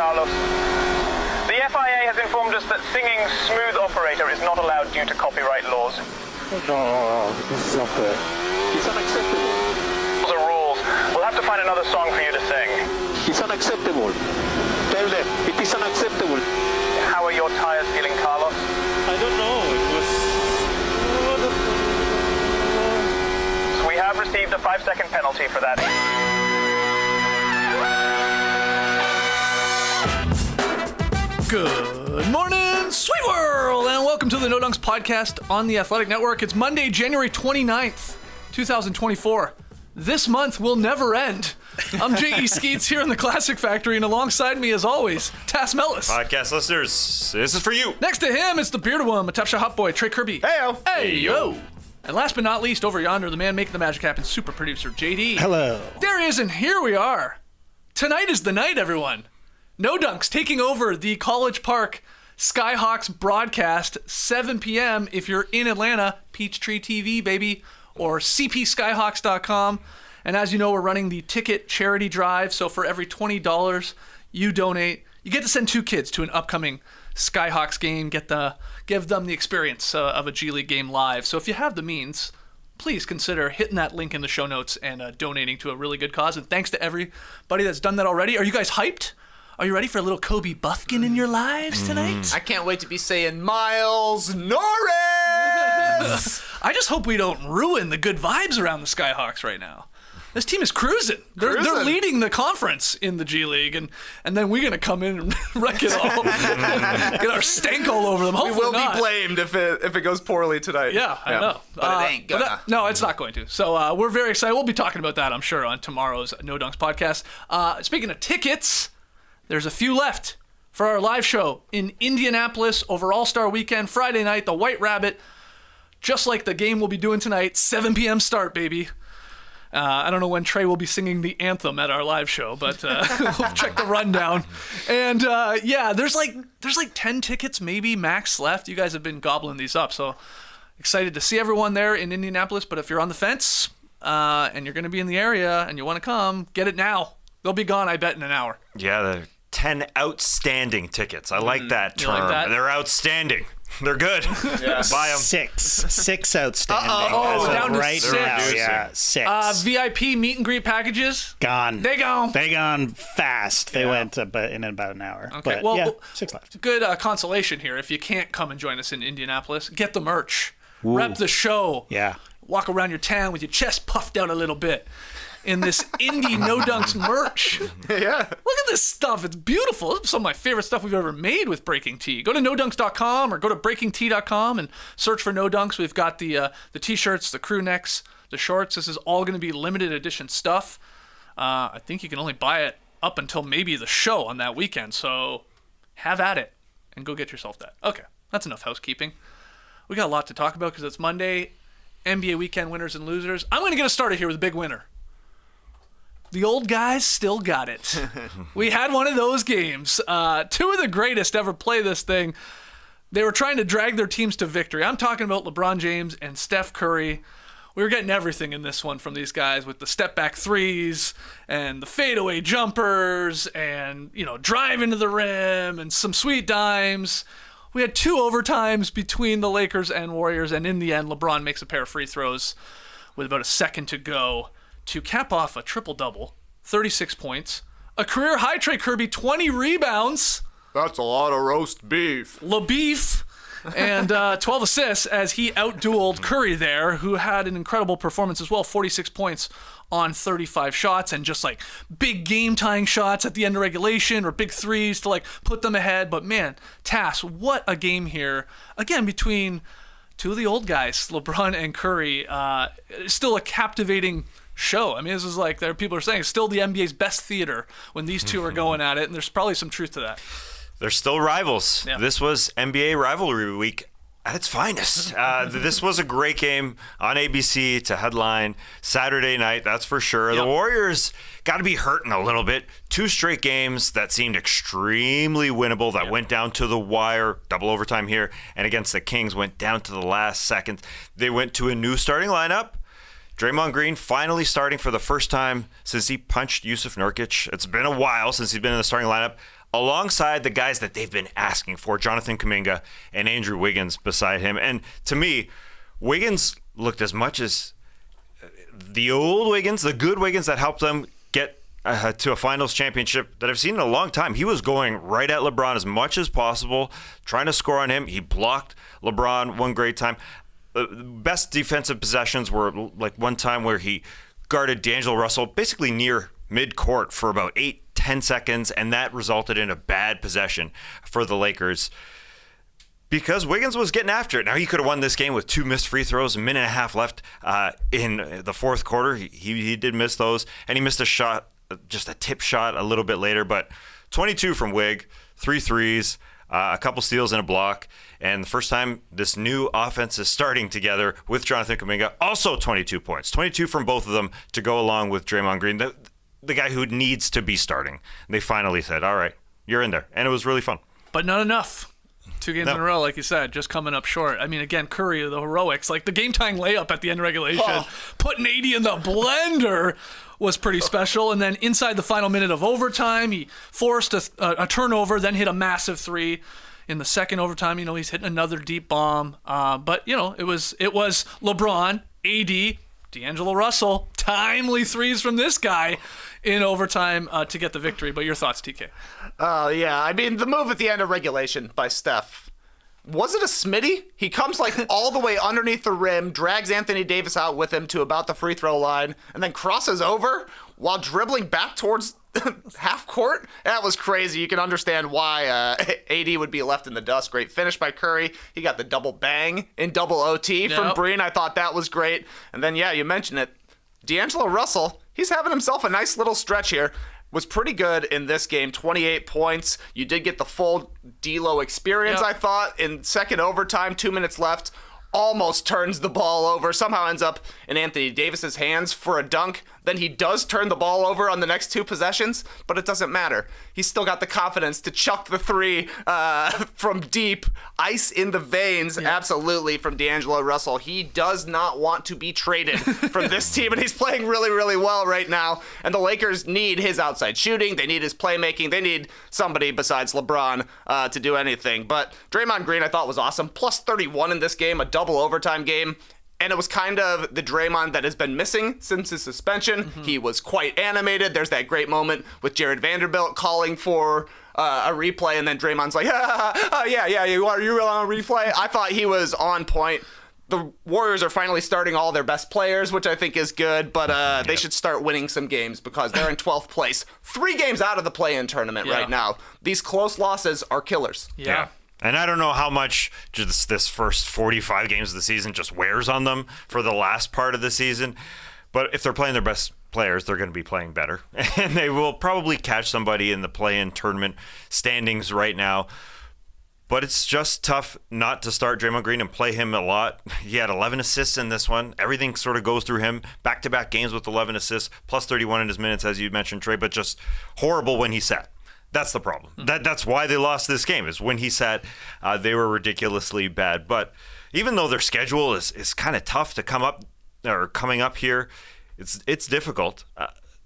Carlos. The FIA has informed us that singing Smooth Operator is not allowed due to copyright laws. No, this is not good. It's unacceptable. Those are rules. We'll have to find another song for you to sing. It's unacceptable. Tell them, it is unacceptable. How are your tires feeling, Carlos? I don't know. It was... We have received a 5-second penalty for that. Good morning, sweet world, and welcome to the No Dunks podcast on the Athletic Network. It's Monday, January 29th, 2024. This month will never end. I'm J.E. Skeets here in the Classic Factory, and alongside me, as always, Tass Mellis. Podcast listeners, this is for you. Next to him, it's the bearded one, Matapsha Hot Boy, Trey Kirby. Heyo. Hey, yo. And last but not least, over yonder, the man making the magic happen, super producer, JD. Hello. There he is, and here we are. Tonight is the night, everyone. No Dunks taking over the College Park Skyhawks broadcast, 7 p.m. if you're in Atlanta, Peachtree TV, baby, or cpskyhawks.com. And as you know, we're running the ticket charity drive, so for every $20 you donate, you get to send 2 kids to an upcoming Skyhawks game, give them the experience of a G League game live. So if you have the means, please consider hitting that link in the show notes and donating to a really good cause. And thanks to everybody that's done that already. Are you guys hyped? Are you ready for a little Kobe Buffkin in your lives tonight? I can't wait to be saying Miles Norris! I just hope we don't ruin the good vibes around the Skyhawks right now. This team is cruising. They're leading the conference in the G League, and then we're going to come in and wreck it all. Get our stank all over them. Hopefully We will not. be blamed if it goes poorly tonight. Yeah, I know. But it ain't gonna. No, it's not going to. So we're very excited. We'll be talking about that, I'm sure, on tomorrow's No Dunks podcast. Speaking of tickets, there's a few left for our live show in Indianapolis over All-Star Weekend, Friday night, the White Rabbit. Just like the game we'll be doing tonight, 7 p.m. start, baby. I don't know when Trey will be singing the anthem at our live show, but we'll check the rundown. And yeah, there's like 10 tickets maybe max left. You guys have been gobbling these up, so excited to see everyone there in Indianapolis. But if you're on the fence and you're going to be in the area and you want to come, get it now. They'll be gone, I bet, in an hour. Yeah, the 10 outstanding tickets. I like that You term. like that? They're outstanding. They're good. Buy them. Six outstanding. Uh-oh. As of Down to right 6. now, yeah, 6. VIP meet and greet packages? Gone. They gone. They gone fast. They went in about an hour. Okay, But well, yeah, 6 left. Good consolation here. If you can't come and join us in Indianapolis, get the merch. Ooh. Rep the show. Yeah. Walk around your town with your chest puffed out a little bit in this Indy No Dunks merch. Yeah. Look at this stuff. It's beautiful. This is some of my favorite stuff we've ever made with Breaking Tea. Go to nodunks.com or go to breakingtea.com and search for No Dunks. We've got the t-shirts, the crew necks, the shorts. This is all going to be limited edition stuff. I think you can only buy it up until maybe the show on that weekend. So have at it and go get yourself that. Okay, that's enough housekeeping. We got a lot to talk about because it's Monday. NBA weekend winners and losers. I'm going to get us started here with a big winner. The old guys still got it. We had one of those games. 2 of the greatest ever play this thing. They were trying to drag their teams to victory. I'm talking about LeBron James and Steph Curry. We were getting everything in this one from these guys with the step back threes and the fadeaway jumpers and, drive into the rim and some sweet dimes. We had 2 overtimes between the Lakers and Warriors, and in the end, LeBron makes a pair of free throws with about a second to go to cap off a triple-double, 36 points, a career high, Trey Kirby, 20 rebounds. That's a lot of roast beef. LaBeef, and 12 assists as he out-dueled Curry there, who had an incredible performance as well, 46 points on 35 shots, and just like big game-tying shots at the end of regulation or big threes to like put them ahead. But man, Tass, what a game here. Again, between 2 of the old guys, LeBron and Curry, still a captivating show. I mean, this is like, people are saying it's still the NBA's best theater when these 2 are going at it, and there's probably some truth to that. They're still rivals. Yeah. This was NBA rivalry week at its finest. This was a great game on ABC to headline Saturday night, that's for sure. Yep. The Warriors got to be hurting a little bit. 2 straight games that seemed extremely winnable that went down to the wire, double overtime here, and against the Kings went down to the last second. They went to a new starting lineup. Draymond Green finally starting for the first time since he punched Jusuf Nurkic. It's been a while since he's been in the starting lineup. alongside the guys that they've been asking for, Jonathan Kuminga and Andrew Wiggins beside him. And to me, Wiggins looked as much as the old Wiggins, the good Wiggins that helped them get to a finals championship that I've seen in a long time. He was going right at LeBron as much as possible, trying to score on him. He blocked LeBron one great time. The best defensive possessions were like one time where he guarded D'Angelo Russell basically near mid-court for about 8-10 seconds, and that resulted in a bad possession for the Lakers because Wiggins was getting after it. Now, he could have won this game with 2 missed free throws, a minute and a half left in the fourth quarter. He did miss those, and he missed a shot, just a tip shot a little bit later, but 22 from Wig, 3 threes, a couple steals and a block, and the first time this new offense is starting together with Jonathan Kuminga, also 22 points, 22 from both of them to go along with Draymond Green, the guy who needs to be starting. They finally said, all right, you're in there, and it was really fun. But not enough. 2 games in a row, like you said, just coming up short. I mean, again, Curry, the heroics, like the game-tying layup at the end of regulation, putting 80 in the blender was pretty special. And then inside the final minute of overtime, he forced a turnover, then hit a massive 3. In the second overtime, he's hitting another deep bomb. But, it was LeBron, AD, D'Angelo Russell, timely 3s from this guy in overtime to get the victory. But your thoughts, TK? Yeah. I mean, the move at the end of regulation by Steph. Was it a Smitty? He comes like all the way underneath the rim, drags Anthony Davis out with him to about the free throw line, and then crosses over while dribbling back towards half court. That was crazy. You can understand why AD would be left in the dust. Great finish by Curry. He got the double bang in double OT from Breen. I thought that was great. And then, you mentioned it. D'Angelo Russell, he's having himself a nice little stretch here. Was pretty good in this game, 28 points. You did get the full D'Lo experience, I thought, in second overtime, 2 minutes left. Almost turns the ball over, somehow ends up in Anthony Davis's hands for a dunk. Then he does turn the ball over on the next 2 possessions, but it doesn't matter. He's still got the confidence to chuck the 3 from deep. Ice in the veins, absolutely, from D'Angelo Russell. He does not want to be traded from this team, and he's playing really, really well right now. And the Lakers need his outside shooting. They need his playmaking. They need somebody besides LeBron to do anything. But Draymond Green, I thought, was awesome. Plus 31 in this game, a double overtime game. And it was kind of the Draymond that has been missing since his suspension. Mm-hmm. He was quite animated. There's that great moment with Jared Vanderbilt calling for a replay, and then Draymond's like, yeah, you on a replay? I thought he was on point. The Warriors are finally starting all their best players, which I think is good, but they should start winning some games because they're in 12th place. 3 games out of the play-in tournament right now. These close losses are killers. Yeah. And I don't know how much just this first 45 games of the season just wears on them for the last part of the season. But if they're playing their best players, they're going to be playing better. And they will probably catch somebody in the play-in tournament standings right now. But it's just tough not to start Draymond Green and play him a lot. He had 11 assists in this one. Everything sort of goes through him. Back-to-back games with 11 assists, plus 31 in his minutes, as you mentioned, Trey, but just horrible when he sat. That's the problem. That's why they lost this game, is when he sat, they were ridiculously bad. But even though their schedule is kind of tough to coming up here, it's difficult.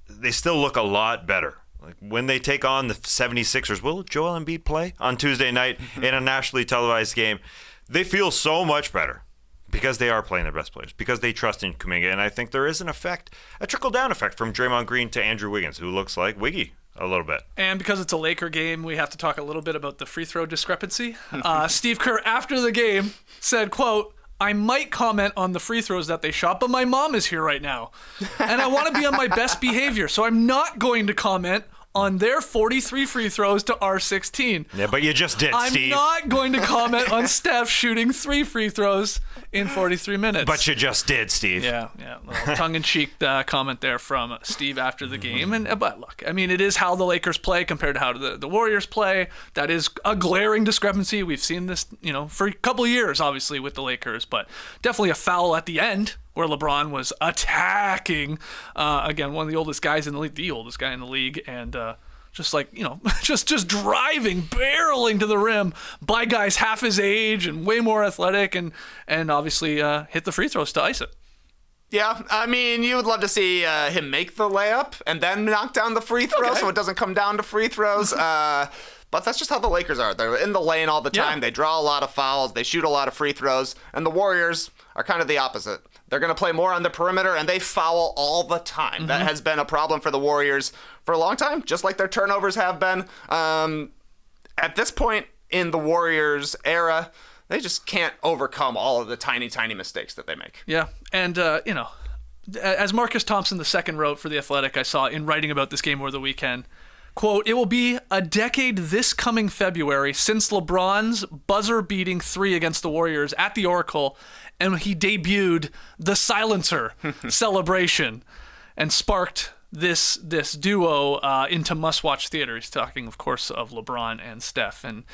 They still look a lot better. Like when they take on the 76ers, will Joel Embiid play on Tuesday night in a nationally televised game? They feel so much better because they are playing their best players, because they trust in Kuminga. And I think there is an effect, a trickle-down effect from Draymond Green to Andrew Wiggins, who looks like Wiggy a little bit. And because it's a Laker game, we have to talk a little bit about the free throw discrepancy. Steve Kerr, after the game, said, quote, "I might comment on the free throws that they shot, but my mom is here right now. And I want to be on my best behavior, so I'm not going to comment on their 43 free throws to our 16. Yeah, but you just did, Steve. I'm not going to comment on Steph shooting 3 free throws in 43 minutes. But you just did, Steve. Yeah, little tongue-in-cheek comment there from Steve after the game. But look, I mean, it is how the Lakers play compared to how the Warriors play. That is a glaring discrepancy. We've seen this, for a couple of years, obviously, with the Lakers, but definitely a foul at the end where LeBron was attacking, again, one of the oldest guys in the league, the oldest guy in the league, and just driving, barreling to the rim by guys half his age and way more athletic, and obviously hit the free throws to ice it. Yeah, I mean, you would love to see him make the layup and then knock down the free throw so it doesn't come down to free throws. But that's just how the Lakers are. They're in the lane all the time. Yeah. They draw a lot of fouls. They shoot a lot of free throws. And the Warriors are kind of the opposite. They're going to play more on the perimeter, and they foul all the time. That has been a problem for the Warriors for a long time, just like their turnovers have been. At this point in the Warriors era, they just can't overcome all of the tiny, tiny mistakes that they make. Yeah, and, as Marcus Thompson II wrote for The Athletic, I saw in writing about this game over the weekend, quote, "It will be a decade this coming February since LeBron's buzzer-beating 3 against the Warriors at the Oracle, and he debuted the silencer celebration and sparked this duo into must-watch theater." He's talking, of course, of LeBron and Steph. And,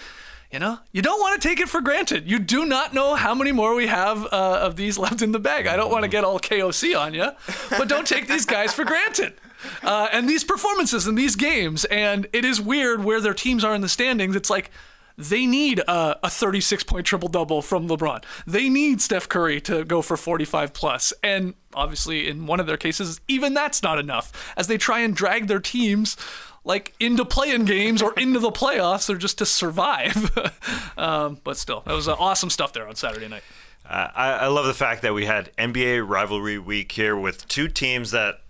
you don't want to take it for granted. You do not know how many more we have of these left in the bag. I don't want to get all KOC on you, but don't take these guys for granted. And these performances in these games, and it is weird where their teams are in the standings. It's like they need a 36-point triple-double from LeBron. They need Steph Curry to go for 45+. And obviously, in one of their cases, even that's not enough, as they try and drag their teams into play-in games or into the playoffs, or just to survive. But still, that was awesome stuff there on Saturday night. I love the fact that we had NBA rivalry week here with two teams that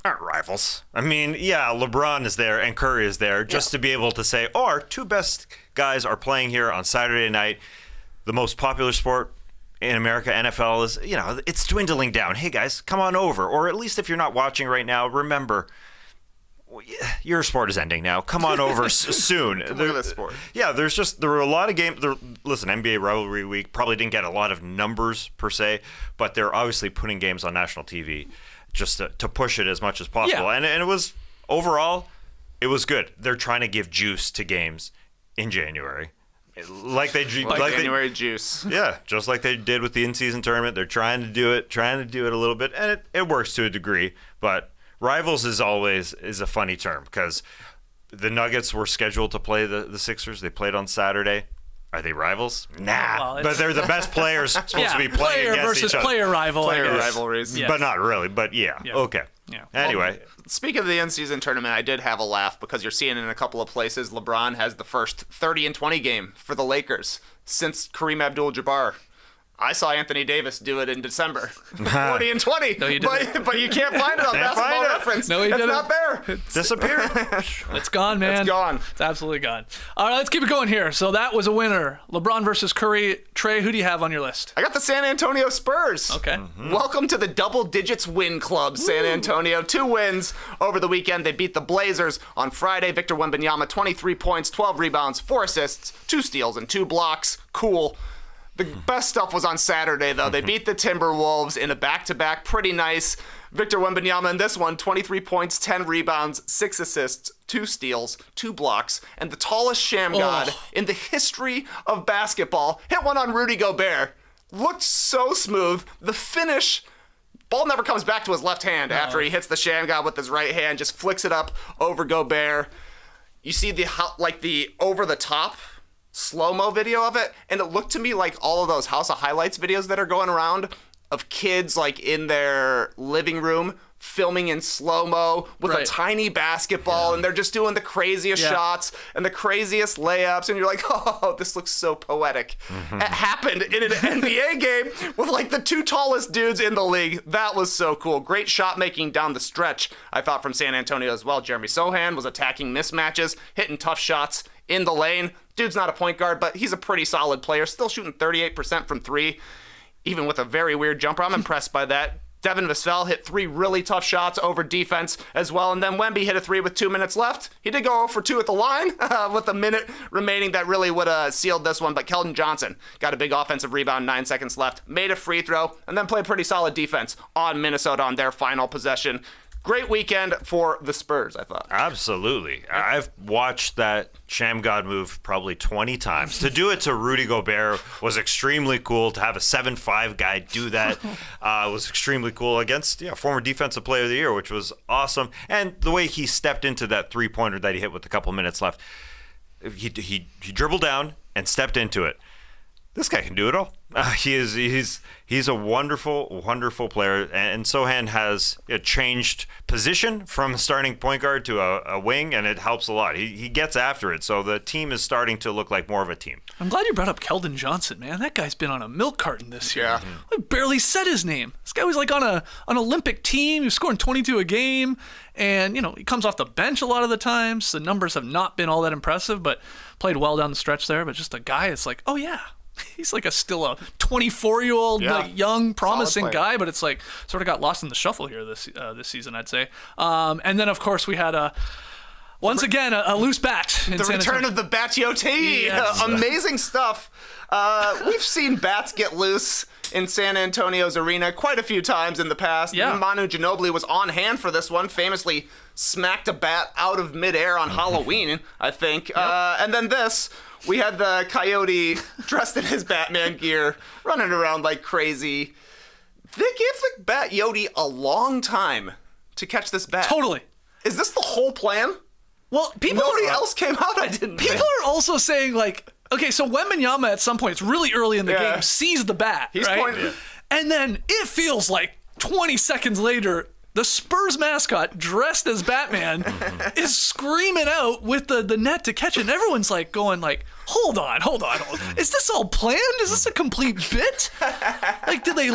aren't rivals. I mean, yeah, LeBron is there and Curry is there, just to be able to say, our two best guys are playing here on Saturday night. The most popular sport in America, NFL, is, it's dwindling down. Hey, guys, come on over. Or at least if you're not watching right now, remember, your sport is ending now. Come on over soon. Look at this sport. Yeah, there were a lot of games. Listen, NBA rivalry week probably didn't get a lot of numbers per se, but they're obviously putting games on national TV just to push it as much as possible. Yeah. And it was, overall, it was good. They're trying to give juice to games in January. January juice. Yeah, just like they did with the in-season tournament. They're trying to do it a little bit, and it works to a degree. But rivals is a funny term, because the Nuggets were scheduled to play the Sixers. They played on Saturday. Are they rivals? Nah, but they're the best players supposed to be playing player against versus each other. player rival. Player rivalries. Yes. But not really. But yeah. Okay. Yeah. Anyway. Speaking of the in-season tournament, I did have a laugh because you're seeing in a couple of places LeBron has the first 30-20 game for the Lakers since Kareem Abdul-Jabbar. I saw Anthony Davis do it in December. 40-20. No, you didn't. But you can't find it on Basketball Reference. No, he it's didn't. not there. Disappeared. It's gone, man. It's gone. It's absolutely gone. All right, let's keep it going here. So that was a winner. LeBron versus Curry. Trey, who do you have on your list? I got the San Antonio Spurs. Okay. Welcome to the double digits win club, San Antonio. 2 wins over the weekend. They beat the Blazers on Friday. Victor Wembanyama, 23 points, 12 rebounds, 4 assists, 2 steals, and 2 blocks. Cool. The best stuff was on Saturday, though. They beat the Timberwolves in a back-to-back. Pretty nice. Victor Wembanyama in this one, 23 points, 10 rebounds, 6 assists, 2 steals, 2 blocks, and the tallest sham god in the history of basketball hit one on Rudy Gobert. Looked so smooth. The finish, ball never comes back to his left hand after he hits the sham god with his right hand, just flicks it up over Gobert. You see the over-the-top slow-mo video of it, and it looked to me like all of those House of Highlights videos that are going around of kids in their living room filming in slow-mo with a tiny basketball, and they're just doing the craziest shots and the craziest layups, and you're like, oh, this looks so poetic. It happened in an NBA game with the 2 tallest dudes in the league. That was so cool. Great shot making down the stretch, I thought, from San Antonio as well. Jeremy Sohan was attacking mismatches, hitting tough shots in the lane. Dude's not a point guard, but he's a pretty solid player, still shooting 38% from 3, even with a very weird jumper. I'm impressed by that. Devin Vassell hit 3 really tough shots over defense as well, and then Wemby hit a 3 with 2 minutes left. He did go 0 for 2 at the line with a minute remaining. That really would have sealed this one, but Keldon Johnson got a big offensive rebound, 9 seconds left, made a free throw, and then played pretty solid defense on Minnesota on their final possession. Great weekend for the Spurs, I thought. Absolutely. I've watched that Sham God move probably 20 times. To do it to Rudy Gobert was extremely cool. To have a 7'5" guy do that was extremely cool against former Defensive Player of the Year, which was awesome. And the way he stepped into that three-pointer that he hit with a couple minutes left, he dribbled down and stepped into it. this guy can do it all. He's a wonderful, wonderful player, and Sohan has changed position from starting point guard to a wing, and it helps a lot. He gets after it, so the team is starting to look like more of a team. I'm glad you brought up Keldon Johnson, man. That guy's been on a milk carton this year. Yeah. I barely said his name. This guy was like on an Olympic team. He was scoring 22 a game, and he comes off the bench a lot of the times. The numbers have not been all that impressive, but played well down the stretch there. But just a guy, it's like, oh yeah. He's like still a 24-year-old, like young, promising guy, but it's like sort of got lost in the shuffle here this season, I'd say. And then, of course, we had once again a loose bat. The return of the Batyote. Yes. Amazing stuff. We've seen bats get loose in San Antonio's arena quite a few times in the past. Yeah. Manu Ginobili was on hand for this one, famously smacked a bat out of midair on Halloween, I think. Yep. And then this. We had the Coyote dressed in his Batman gear, running around like crazy. They gave the Batyote a long time to catch this bat. Totally. Is this the whole plan? Well, Nobody else came out. I didn't. People are also saying okay, so Wembanyama at some point, it's really early in the game, sees the bat, He's right? pointing. And then it feels like 20 seconds later, the Spurs mascot, dressed as Batman, is screaming out with the net to catch it. And everyone's going hold on. Is this all planned? Is this a complete bit? Do they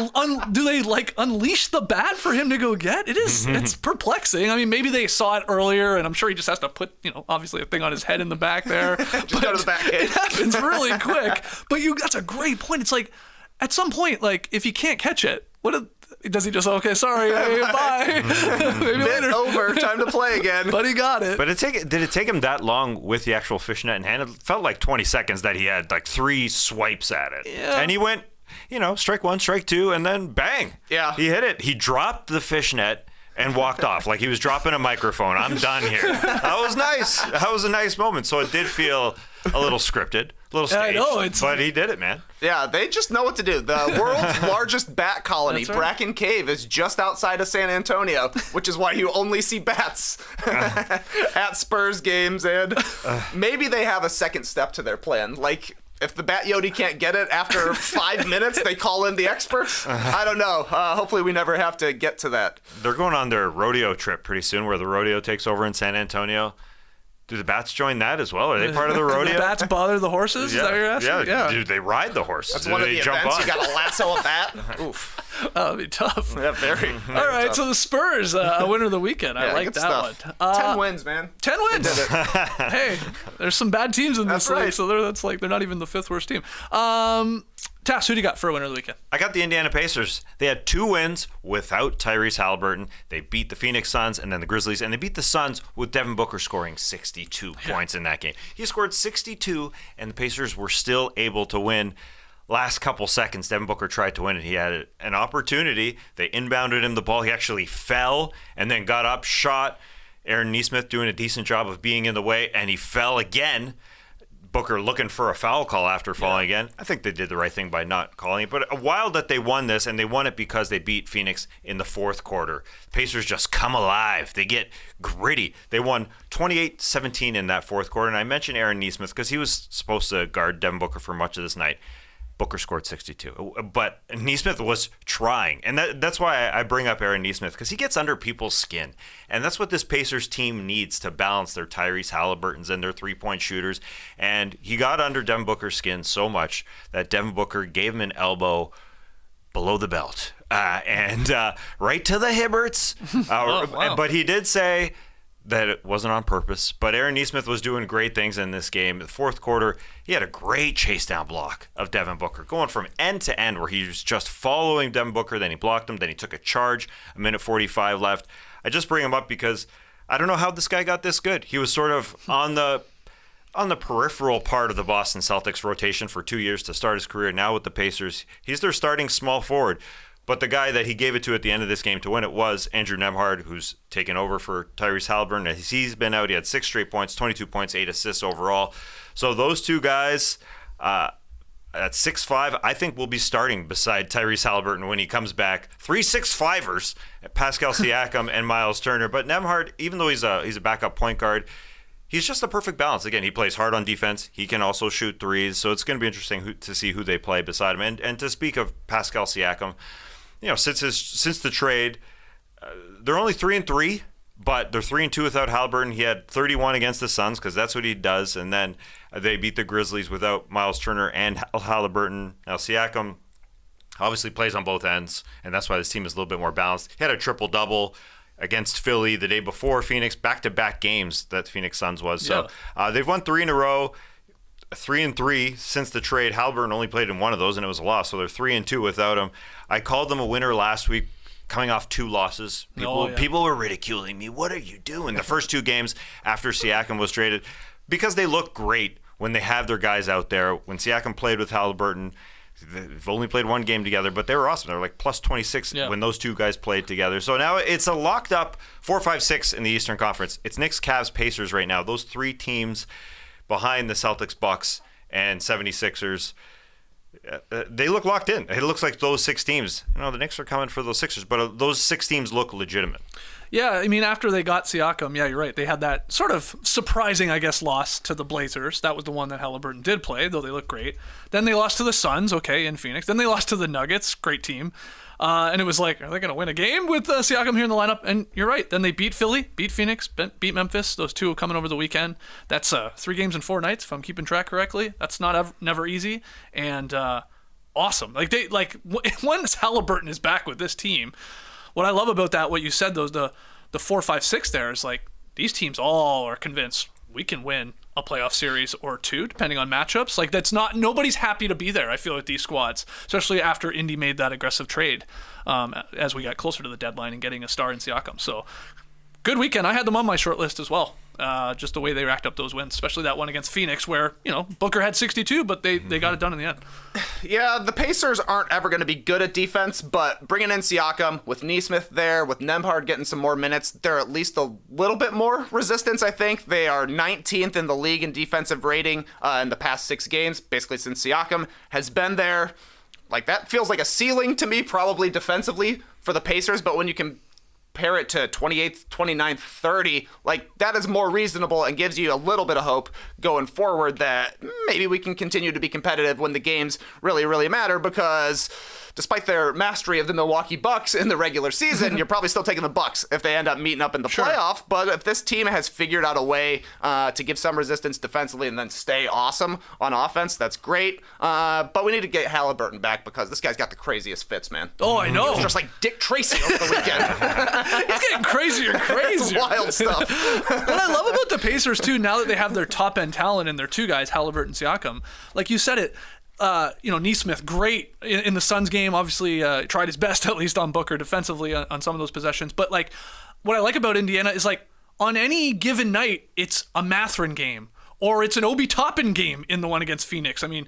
unleash the bat for him to go get? It is. It's perplexing. I mean, maybe they saw it earlier, and I'm sure he just has to put, obviously a thing on his head in the back there. Just go to the back it happens really quick. But that's a great point. It's like, at some point, if you can't catch it, does he just, okay, sorry, hey, bye. Maybe later. Over, time to play again. But he got it. But did it take him that long with the actual fishnet in hand? It felt like 20 seconds that he had 3 swipes at it. Yeah. And he went, strike 1, strike 2, and then bang. Yeah. He hit it. He dropped the fishnet and walked off like he was dropping a microphone. I'm done here. That was nice. That was a nice moment. So it did feel a little scripted, a little staged. I know, but he did it, man. Yeah, they just know what to do. The world's largest bat colony, That's right. Bracken Cave, is just outside of San Antonio, which is why you only see bats at Spurs games. And maybe they have a second step to their plan. If the Batyote can't get it after 5 minutes, they call in the experts. I don't know. Hopefully we never have to get to that. They're going on their rodeo trip pretty soon where the rodeo takes over in San Antonio. Do the bats join that as well? Are they part of the rodeo? Do the bats bother the horses? Yeah. Is that what you're asking? Yeah. Do they ride the horses? That's Do one of they the jump events. on? You got to lasso a bat. Oof. That'd be tough. Yeah, very. All right, tough. so the Spurs, a winner of the weekend. I like good that stuff. one. 10 wins, man. 10 wins. Did it. Hey, there's some bad teams in this That's league, right. so they're not even the 5th worst team. Tass, who do you got for a winner of the weekend? I got the Indiana Pacers. They had 2 wins without Tyrese Halliburton. They beat the Phoenix Suns and then the Grizzlies, and they beat the Suns with Devin Booker scoring 62 points in that game. He scored 62, and the Pacers were still able to win. Last couple seconds, Devin Booker tried to win it. He had an opportunity. They inbounded him the ball. He actually fell and then got up, shot. Aaron Nesmith doing a decent job of being in the way, and he fell again. Booker looking for a foul call after falling again. I think they did the right thing by not calling it. But a while that they won this, and they won it because they beat Phoenix in the 4th quarter. Pacers just come alive. They get gritty. They won 28-17 in that 4th quarter. And I mentioned Aaron Nesmith because he was supposed to guard Devin Booker for much of this night. Booker scored 62. But Nesmith was trying. And that's why I bring up Aaron Nesmith, because he gets under people's skin. And that's what this Pacers team needs to balance their Tyrese Halliburtons and their three-point shooters. And he got under Devin Booker's skin so much that Devin Booker gave him an elbow below the belt. And right to the Hibberts. Wow. But he did say that it wasn't on purpose. But Aaron Nesmith was doing great things in this game. The 4th quarter, he had a great chase down block of Devin Booker, going from end to end where he was just following Devin Booker, then he blocked him, then he took a charge, 1:45 left. I just bring him up because I don't know how this guy got this good. He was sort of on the peripheral part of the Boston Celtics rotation for 2 years to start his career. Now with the Pacers, he's their starting small forward. But the guy that he gave it to at the end of this game to win it was Andrew Nembhard, who's taken over for Tyrese Halliburton. As he's been out, he had 6 straight points, 22 points, 8 assists overall. So those two guys at 6'5", I think will be starting beside Tyrese Halliburton when he comes back. 3 6'5"ers, Pascal Siakam and Miles Turner. But Nembhard, even though he's a backup point guard, he's just the perfect balance. Again, he plays hard on defense. He can also shoot threes. So it's going to be interesting to see who they play beside him. And to speak of Pascal Siakam, since the trade, they're only 3-3, but they're 3-2 without Haliburton. He had 31 against the Suns because that's what he does. And then they beat the Grizzlies without Miles Turner and Haliburton. Now Siakam obviously plays on both ends, and that's why this team is a little bit more balanced. He had a triple-double against Philly the day before Phoenix, back-to-back games that the Phoenix Suns was. So they've won 3 in a row, 3-3 since the trade. Haliburton only played in one of those, and it was a loss, so they're 3-2 without him. I called them a winner last week, coming off 2 losses. People were ridiculing me. What are you doing? The first 2 games after Siakam was traded, because they look great when they have their guys out there. When Siakam played with Haliburton, they've only played 1 game together, but they were awesome. They were like plus 26 when those 2 guys played together. So now it's a locked up 4-5-6 in the Eastern Conference. It's Knicks, Cavs, Pacers right now. Those 3 teams behind the Celtics, Bucks, and 76ers. They look locked in. It looks like those 6 teams. The Knicks are coming for those Sixers, but those 6 teams look legitimate. Yeah, I mean, after they got Siakam, yeah, you're right. They had that sort of surprising, I guess, loss to the Blazers. That was the one that Haliburton did play, though they look great. Then they lost to the Suns, in Phoenix. Then they lost to the Nuggets, great team. And it was like, are they going to win a game with Siakam here in the lineup? And you're right. Then they beat Philly, beat Phoenix, beat Memphis. Those 2 coming over the weekend. That's 3 games in 4 nights, if I'm keeping track correctly. That's never easy. And awesome. Once Haliburton is back with this team, what I love about that, what you said, the 4-5-6 there is like these teams all are convinced we can win a playoff series or 2, depending on matchups. Like nobody's happy to be there, I feel, with these squads, especially after Indy made that aggressive trade as we got closer to the deadline and getting a star in Siakam. So good weekend. I had them on my short list as well. Just the way they racked up those wins, especially that one against Phoenix where, Booker had 62, but they got it done in the end. Yeah, the Pacers aren't ever going to be good at defense, but bringing in Siakam, with Nesmith there, with Nembhard getting some more minutes, they're at least a little bit more resistance, I think. They are 19th in the league in defensive rating in the past 6 games, basically since Siakam has been there. Like, that feels like a ceiling to me, probably defensively for the Pacers, but when you can compare it to 28th, 29th, 30, like that is more reasonable and gives you a little bit of hope going forward that maybe we can continue to be competitive when the games really, really matter, because despite their mastery of the Milwaukee Bucks in the regular season, you're probably still taking the Bucks if they end up meeting up in the playoff. But if this team has figured out a way to give some resistance defensively and then stay awesome on offense, that's great. But we need to get Haliburton back because this guy's got the craziest fits, man. Oh, I know. He's just like Dick Tracy over the weekend. He's getting crazier and crazier. Wild stuff. What I love about the Pacers, too, now that they have their top-end talent and their 2 guys, Haliburton and Siakam, like you said it, Nesmith, great in the Suns game, obviously tried his best, at least on Booker defensively on some of those possessions. But like, what I like about Indiana is like, on any given night, it's a Mathurin game. Or it's an Obi Toppin game in the one against Phoenix. I mean,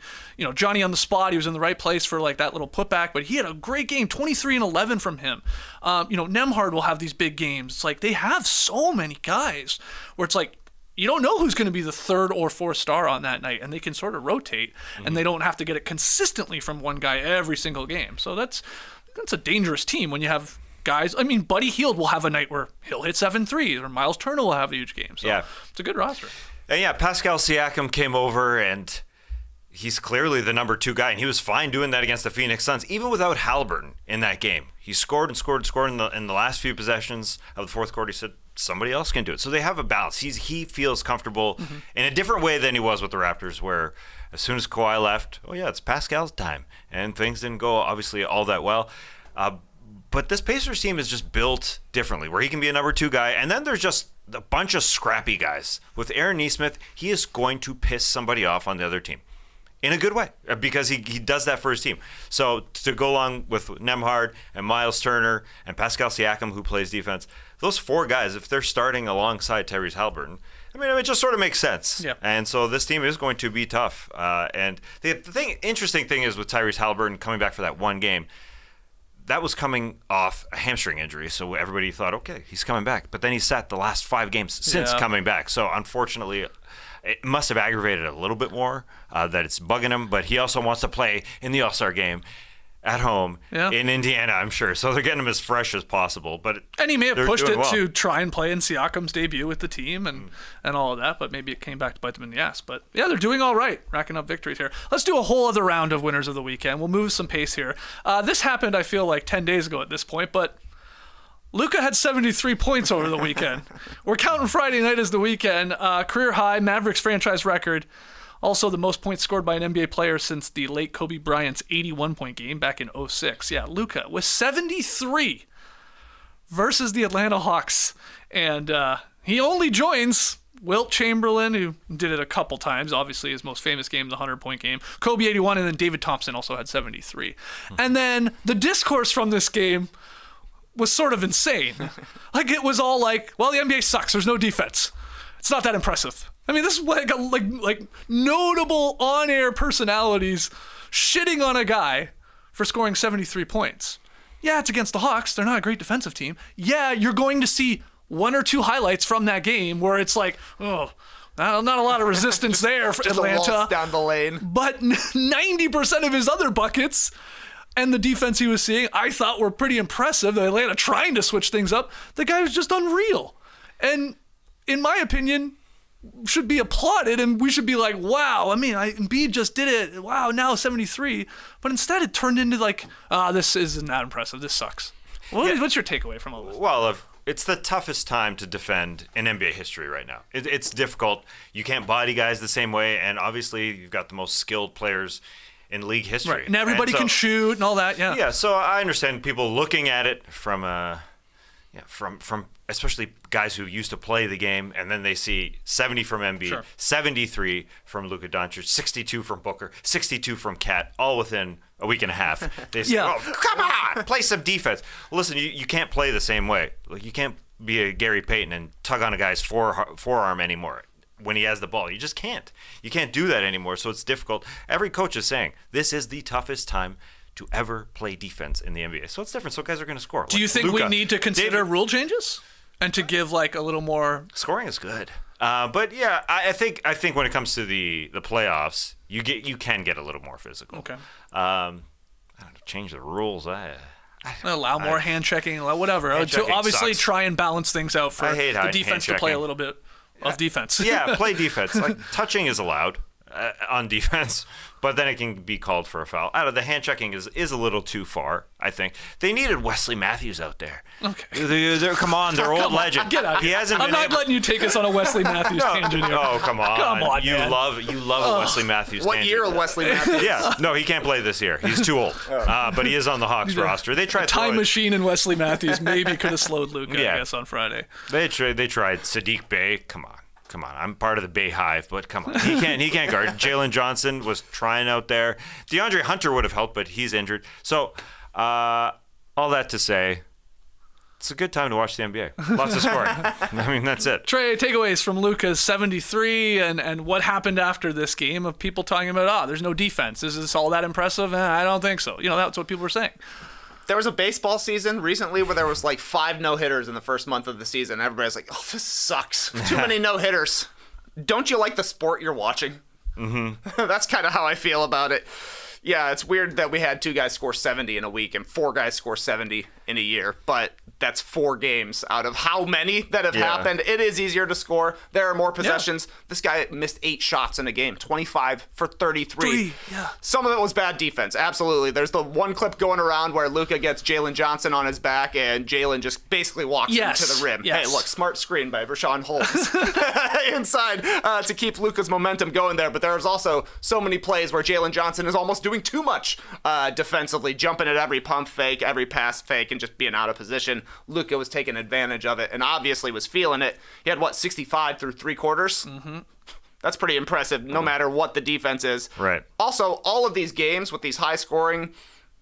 Johnny on the spot, he was in the right place for like that little putback, but he had a great game, 23 and 11 from him. Nembhard will have these big games. It's like they have so many guys where it's like, you don't know who's going to be the 3rd or 4th star on that night, and they can sort of rotate, and they don't have to get it consistently from one guy every single game. So that's a dangerous team when you have guys. I mean, Buddy Hield will have a night where he'll hit 7 threes, or Miles Turner will have a huge game. So it's a good roster. And yeah, Pascal Siakam came over, and he's clearly the number 2 guy, and he was fine doing that against the Phoenix Suns, even without Haliburton in that game. He scored and scored and scored in the last few possessions of the fourth quarter. He said, somebody else can do it. So they have a balance. He feels comfortable in a different way than he was with the Raptors, where as soon as Kawhi left, it's Pascal's time. And things didn't go, obviously, all that well. But this Pacers team is just built differently, where he can be a number 2 guy. And then there's just a bunch of scrappy guys. With Aaron Nesmith, he is going to piss somebody off on the other team. In a good way, because he does that for his team. So to go along with Nembhard and Miles Turner and Pascal Siakam, who plays defense, those 4 guys, if they're starting alongside Tyrese Haliburton, I mean, it just sort of makes sense. Yeah. And so this team is going to be tough. And the interesting thing is with Tyrese Haliburton coming back for that one game, that was coming off a hamstring injury, so everybody thought, okay, he's coming back. But then he sat the last 5 games since coming back. So unfortunately, it must have aggravated a little bit more that it's bugging him. But he also wants to play in the All-Star game. at home Yeah. in Indiana, I'm sure. So they're getting him as fresh as possible. But And he may have they're pushed it doing well. to try and play in Siakam's debut with the team and all of that, but maybe it came back to bite them in the ass. But yeah, they're doing all right, racking up victories here. Let's do a whole other round of winners of the weekend. We'll move some pace here. This happened, I feel like, 10 days ago at this point, but Luka had 73 points over the weekend. We're counting Friday night as the weekend. Career high, Mavericks franchise record. Also, the most points scored by an NBA player since the late Kobe Bryant's 81-point game back in 06. Yeah, Luka with 73 versus the Atlanta Hawks. And he only joins Wilt Chamberlain, who did it a couple times. Obviously, his most famous game, the 100-point game. Kobe 81, and then David Thompson also had 73. And then the discourse from this game was sort of insane. Like, it was all like, well, the NBA sucks. There's no defense. It's not that impressive. I mean, this is like notable on-air personalities shitting on a guy for scoring 73 points. Yeah, it's against the Hawks. They're not a great defensive team. Yeah, you're going to see one or two highlights from that game where it's like, oh, not a lot of resistance there for Just Atlanta. a waltz down the lane. But 90% of his other buckets and the defense he was seeing, I thought were pretty impressive. The Atlanta trying to switch things up. The guy was just unreal. And in my opinion, should be applauded, and we should be like, wow, I mean, Embiid just did it. Wow, now 73. But instead it turned into like, this isn't that impressive. This sucks. What's your takeaway from all this? Well, it's the toughest time to defend in NBA history right now. It's difficult. You can't body guys the same way, and obviously you've got the most skilled players in league history. Right. And everybody can shoot and all that, yeah. Yeah, so I understand people looking at it from from especially guys who used to play the game, and then they see 70 from Embiid, Sure. 73 from Luka Doncic, 62 from Booker, 62 from Cat, all within a week and a half. They say, Yeah. oh, come on, play some defense. Well, listen, you can't play the same way. Like, you can't be a Gary Payton and tug on a guy's forearm anymore when he has the ball. You just can't. You can't do that anymore, so it's difficult. Every coach is saying, this is the toughest time to ever play defense in the NBA. So it's different. So guys are going to score. Do you think we need to consider rule changes and to give like a little more? Scoring is good, but yeah, I think when it comes to the playoffs, you can get a little more physical. Okay. I don't know, change the rules. Allow more hand checking, whatever. Hand To checking obviously sucks. try and balance things out for I hate the defense to play a hand-checking. little bit of defense. Yeah, play defense. Like, touching is allowed on defense, but then it can be called for a foul. The hand checking is a little too far, I think. They needed Wesley Matthews out there. Okay. Come on, they're old legend. Get out. He hasn't I'm been not able- letting you take us on a Wesley Matthews tangent here. Oh, come on. Come on, you man. love a Wesley Matthews What tangent. year of Wesley Matthews? Yeah, no, he can't play this year. He's too old. But he is on the Hawks roster. They tried Time throwing- machine and Wesley Matthews maybe could have slowed Luka, Yeah. I guess, on Friday. They tried Sadiq Bey. Come on. I'm part of the Bay Hive, but come on. He can't guard. Jalen Johnson was trying out there. DeAndre Hunter would have helped, but he's injured. So, all that to say, it's a good time to watch the NBA. Lots of scoring. I mean, that's it. Trey, takeaways from Luka's 73 and what happened after this game of people talking about, there's no defense. Is this all that impressive? I don't think so. That's what people were saying. There was a baseball season recently where there was like 5 no-hitters in the first month of the season. Everybody's like, oh, this sucks. Too many no-hitters. Don't you like the sport you're watching? Mm-hmm. That's kind of how I feel about it. Yeah, it's weird that we had 2 guys score 70 in a week and 4 guys score 70 in a year, but that's 4 games out of how many that have happened. It is easier to score. There are more possessions. This guy missed 8 shots in a game, 25 for 33. Yeah. Some of it was bad defense, absolutely. There's the one clip going around where Luka gets Jalen Johnson on his back, and Jalen just basically walks into the rim. Yes. Hey, look, smart screen by Rashawn Holmes inside to keep Luka's momentum going there. But there's also so many plays where Jalen Johnson is almost doing too much defensively, jumping at every pump fake, every pass fake, and just being out of position. Luka was taking advantage of it and obviously was feeling it. He had, 65 through 3 quarters? Mm-hmm. That's pretty impressive, no matter what the defense is. Right. Also, all of these games with these high-scoring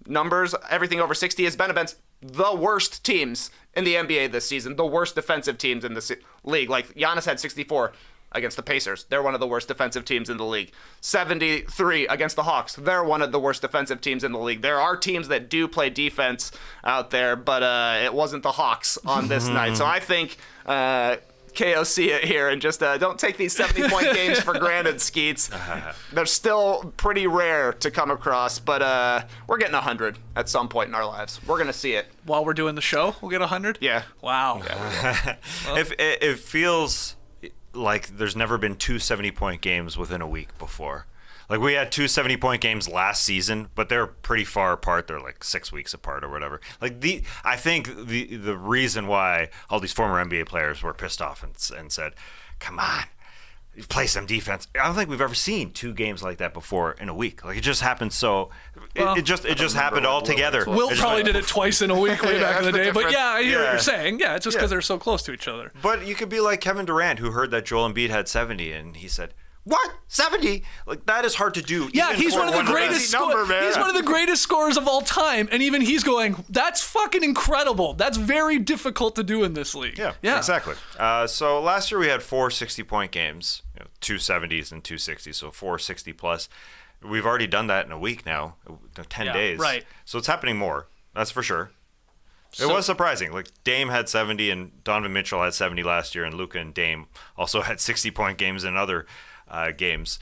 numbers, everything over 60, has been against the worst teams in the NBA this season, the worst defensive teams in the league. Like, Giannis had 64 against the Pacers. They're one of the worst defensive teams in the league. 73 against the Hawks. They're one of the worst defensive teams in the league. There are teams that do play defense out there, but it wasn't the Hawks on this night. So I think KOC it here and just don't take these 70-point games for granted, Skeets. They're still pretty rare to come across, but we're getting 100 at some point in our lives. We're going to see it. While we're doing the show, we'll get 100? Yeah. Wow. If it feels like there's never been two 70-point games within a week before. Like, we had two 70-point games last season, but they're pretty far apart. They're like 6 weeks apart or whatever. Like, I think the reason why all these former NBA players were pissed off and said, come on, play some defense. I don't think we've ever seen two games like that before in a week. Like, it just happened it just happened all together. Wilt probably did it twice in a week way back in the day. But yeah, I hear what you're saying. Yeah, it's just because they're so close to each other. But you could be like Kevin Durant, who heard that Joel Embiid had 70, and he said, what? 70? Like, that is hard to do. Yeah, he's one of the greatest he's one of the greatest scorers of all time, and even he's going, that's fucking incredible. That's very difficult to do in this league. Yeah. Exactly. So last year we had 4 60-point games, two 70s and two 60s, so 4 60 plus. We've already done that in a week now, 10 days. Right. So it's happening more. That's for sure. It was surprising. Like, Dame had 70 and Donovan Mitchell had 70 last year, and Luka and Dame also had 60-point games in other games,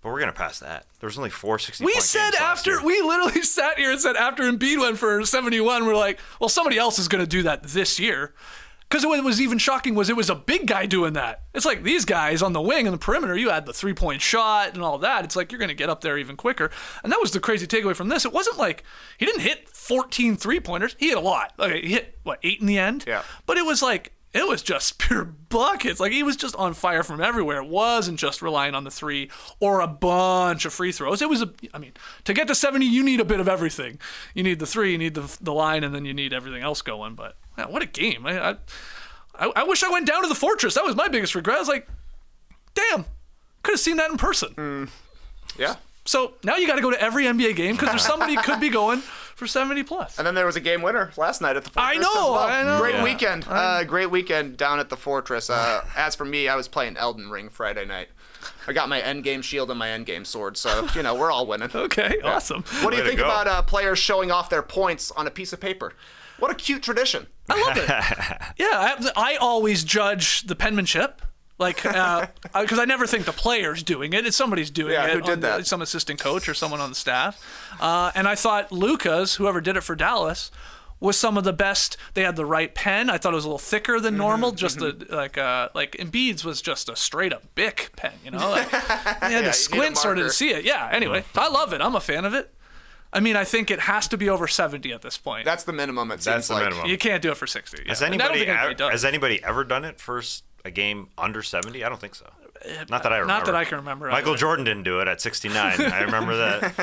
but we're gonna pass that. There's only 4 60-point games. We literally sat here and said after Embiid went for 71, we're like, well, somebody else is gonna do that this year. Because what was even shocking was it was a big guy doing that. It's like these guys on the wing and the perimeter, you had the 3-point shot and all that. It's like you're going to get up there even quicker. And that was the crazy takeaway from this. It wasn't like he didn't hit 14 3-pointers. He hit a lot. Okay, he hit, 8 in the end? Yeah. But it was just pure buckets. Like, he was just on fire from everywhere. It wasn't just relying on the 3 or a bunch of free throws. It was to get to 70, you need a bit of everything. You need the 3, you need the line, and then you need everything else going. But man, what a game. I wish I went down to the Fortress. That was my biggest regret. I was like, damn, could have seen that in person. Yeah. So now you got to go to every NBA game because there's somebody who could be going for 70 plus. And then there was a game winner last night at the Fortress. I know. Great weekend. Great weekend down at the Fortress. As for me, I was playing Elden Ring Friday night. I got my endgame shield and my endgame sword, so, we're all winning. Okay, awesome. What do you think about players showing off their points on a piece of paper? What a cute tradition. I love it. Yeah, I always judge the penmanship. Like, because I never think the player's doing it. It's somebody's doing it. Who did that? Some assistant coach or someone on the staff. And I thought Luka's, whoever did it for Dallas, was some of the best. They had the right pen. I thought it was a little thicker than normal. Just like Embiid's was just a straight up Bic pen. Like, you had to squint sort of to see it. Yeah. Anyway, I love it. I'm a fan of it. I mean, I think it has to be over 70 at this point. That's the minimum. That's the minimum. You can't do it for 60. Yeah. Has anybody ever done it for a game under 70? I don't think so. Not that I remember. Not that I can remember. Michael Jordan didn't do it at 69. I remember that.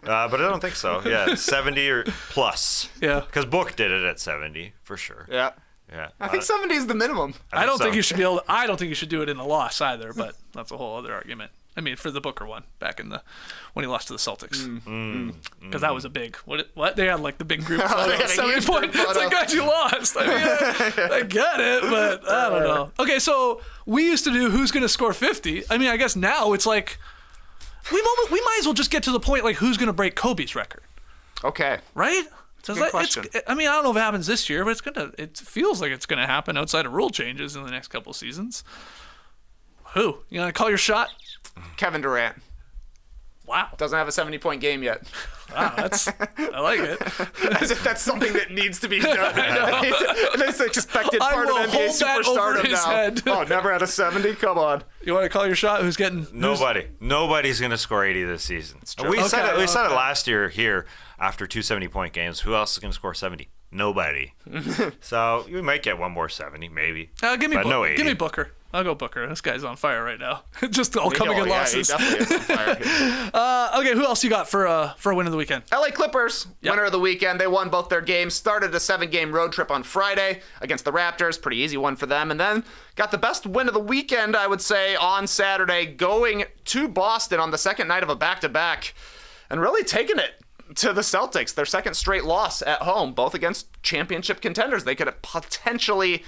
But I don't think so. Yeah, 70 or plus. Yeah. Because Book did it at 70 for sure. Yeah. I think 70 is the minimum. I don't think you should be able. I don't think you should do it in a loss either. But that's a whole other argument. I mean, for the Booker one back in when he lost to the Celtics, because that was a big what they had, like the big group photo, 70 points. It's like, guys, you lost. I mean, I get it, but I don't know. Okay, so we used to do who's going to score 50. I mean, I guess now it's like we might as well just get to the point like who's going to break Kobe's record. Okay, right? Good question. I mean, I don't know if it happens this year, but it feels like it's gonna happen outside of rule changes in the next couple of seasons. Who? You gonna call your shot? Kevin Durant. Wow. Doesn't have a 70-point game yet. Wow, I like it. As if that's something that needs to be done. It's an expected part of NBA superstardom now. Head. Oh, never had a 70? Come on. You want to call your shot? Who's getting? Nobody's going to score 80 this season. We said it last year here after 2 70-point games. Who else is going to score 70? Nobody. So we might get one more 70, maybe. Give me Booker. I'll go Booker. This guy's on fire right now. Just all coming in losses. He definitely is on fire. Okay, who else you got for a win of the weekend? LA Clippers, winner of the weekend. They won both their games. Started a 7-game road trip on Friday against the Raptors. Pretty easy one for them. And then got the best win of the weekend, I would say, on Saturday, going to Boston on the second night of a back-to-back and really taking it to the Celtics, their second straight loss at home, both against championship contenders they could potentially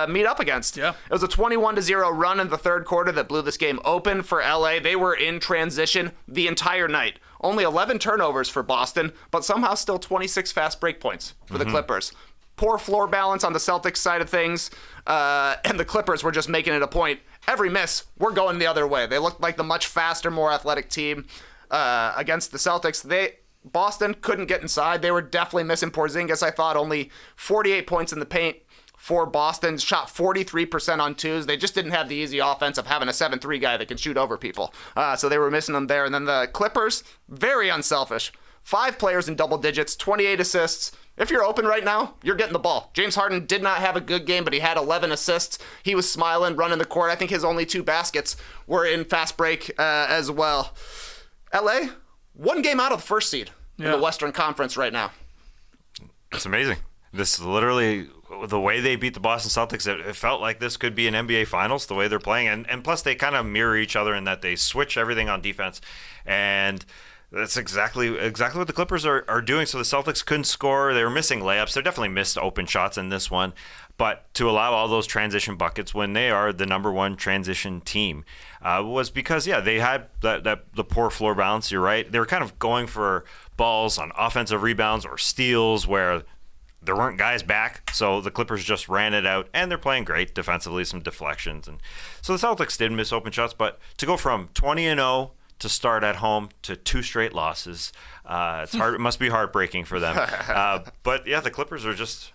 meet up against. Yeah. It was a 21-0 run in the third quarter that blew this game open for LA. They were in transition the entire night. Only 11 turnovers for Boston, but somehow still 26 fast break points for the Clippers. poor floor balance on the Celtics side of things, and the Clippers were just making it a point. Every miss, we're going the other way. They looked like the much faster, more athletic team against the Celtics. Boston couldn't get inside. They were definitely missing Porzingis. I thought only 48 points in the paint for Boston, shot 43% on twos. They just didn't have the easy offense of having a 7-3 guy that can shoot over people. So they were missing them there. And then the Clippers, very unselfish. 5 players in double digits, 28 assists. If you're open right now, you're getting the ball. James Harden did not have a good game, but he had 11 assists. He was smiling, running the court. I think his only 2 baskets were in fast break as well. LA, 1 game out of the first seed in the Western Conference right now. It's amazing. This is literally the way they beat the Boston Celtics. It felt like this could be an NBA Finals, the way they're playing. And plus, they kind of mirror each other in that they switch everything on defense. And that's exactly what the Clippers are doing. So the Celtics couldn't score. They were missing layups. They definitely missed open shots in this one. But to allow all those transition buckets when they are the number 1 transition team was because, they had the poor floor balance. You're right. They were kind of going for balls on offensive rebounds or steals where there weren't guys back. So the Clippers just ran it out, and they're playing great defensively, some deflections. And so the Celtics did miss open shots. But to go from 20-0 to start at home to 2 straight losses, it's hard. It must be heartbreaking for them. But the Clippers are just...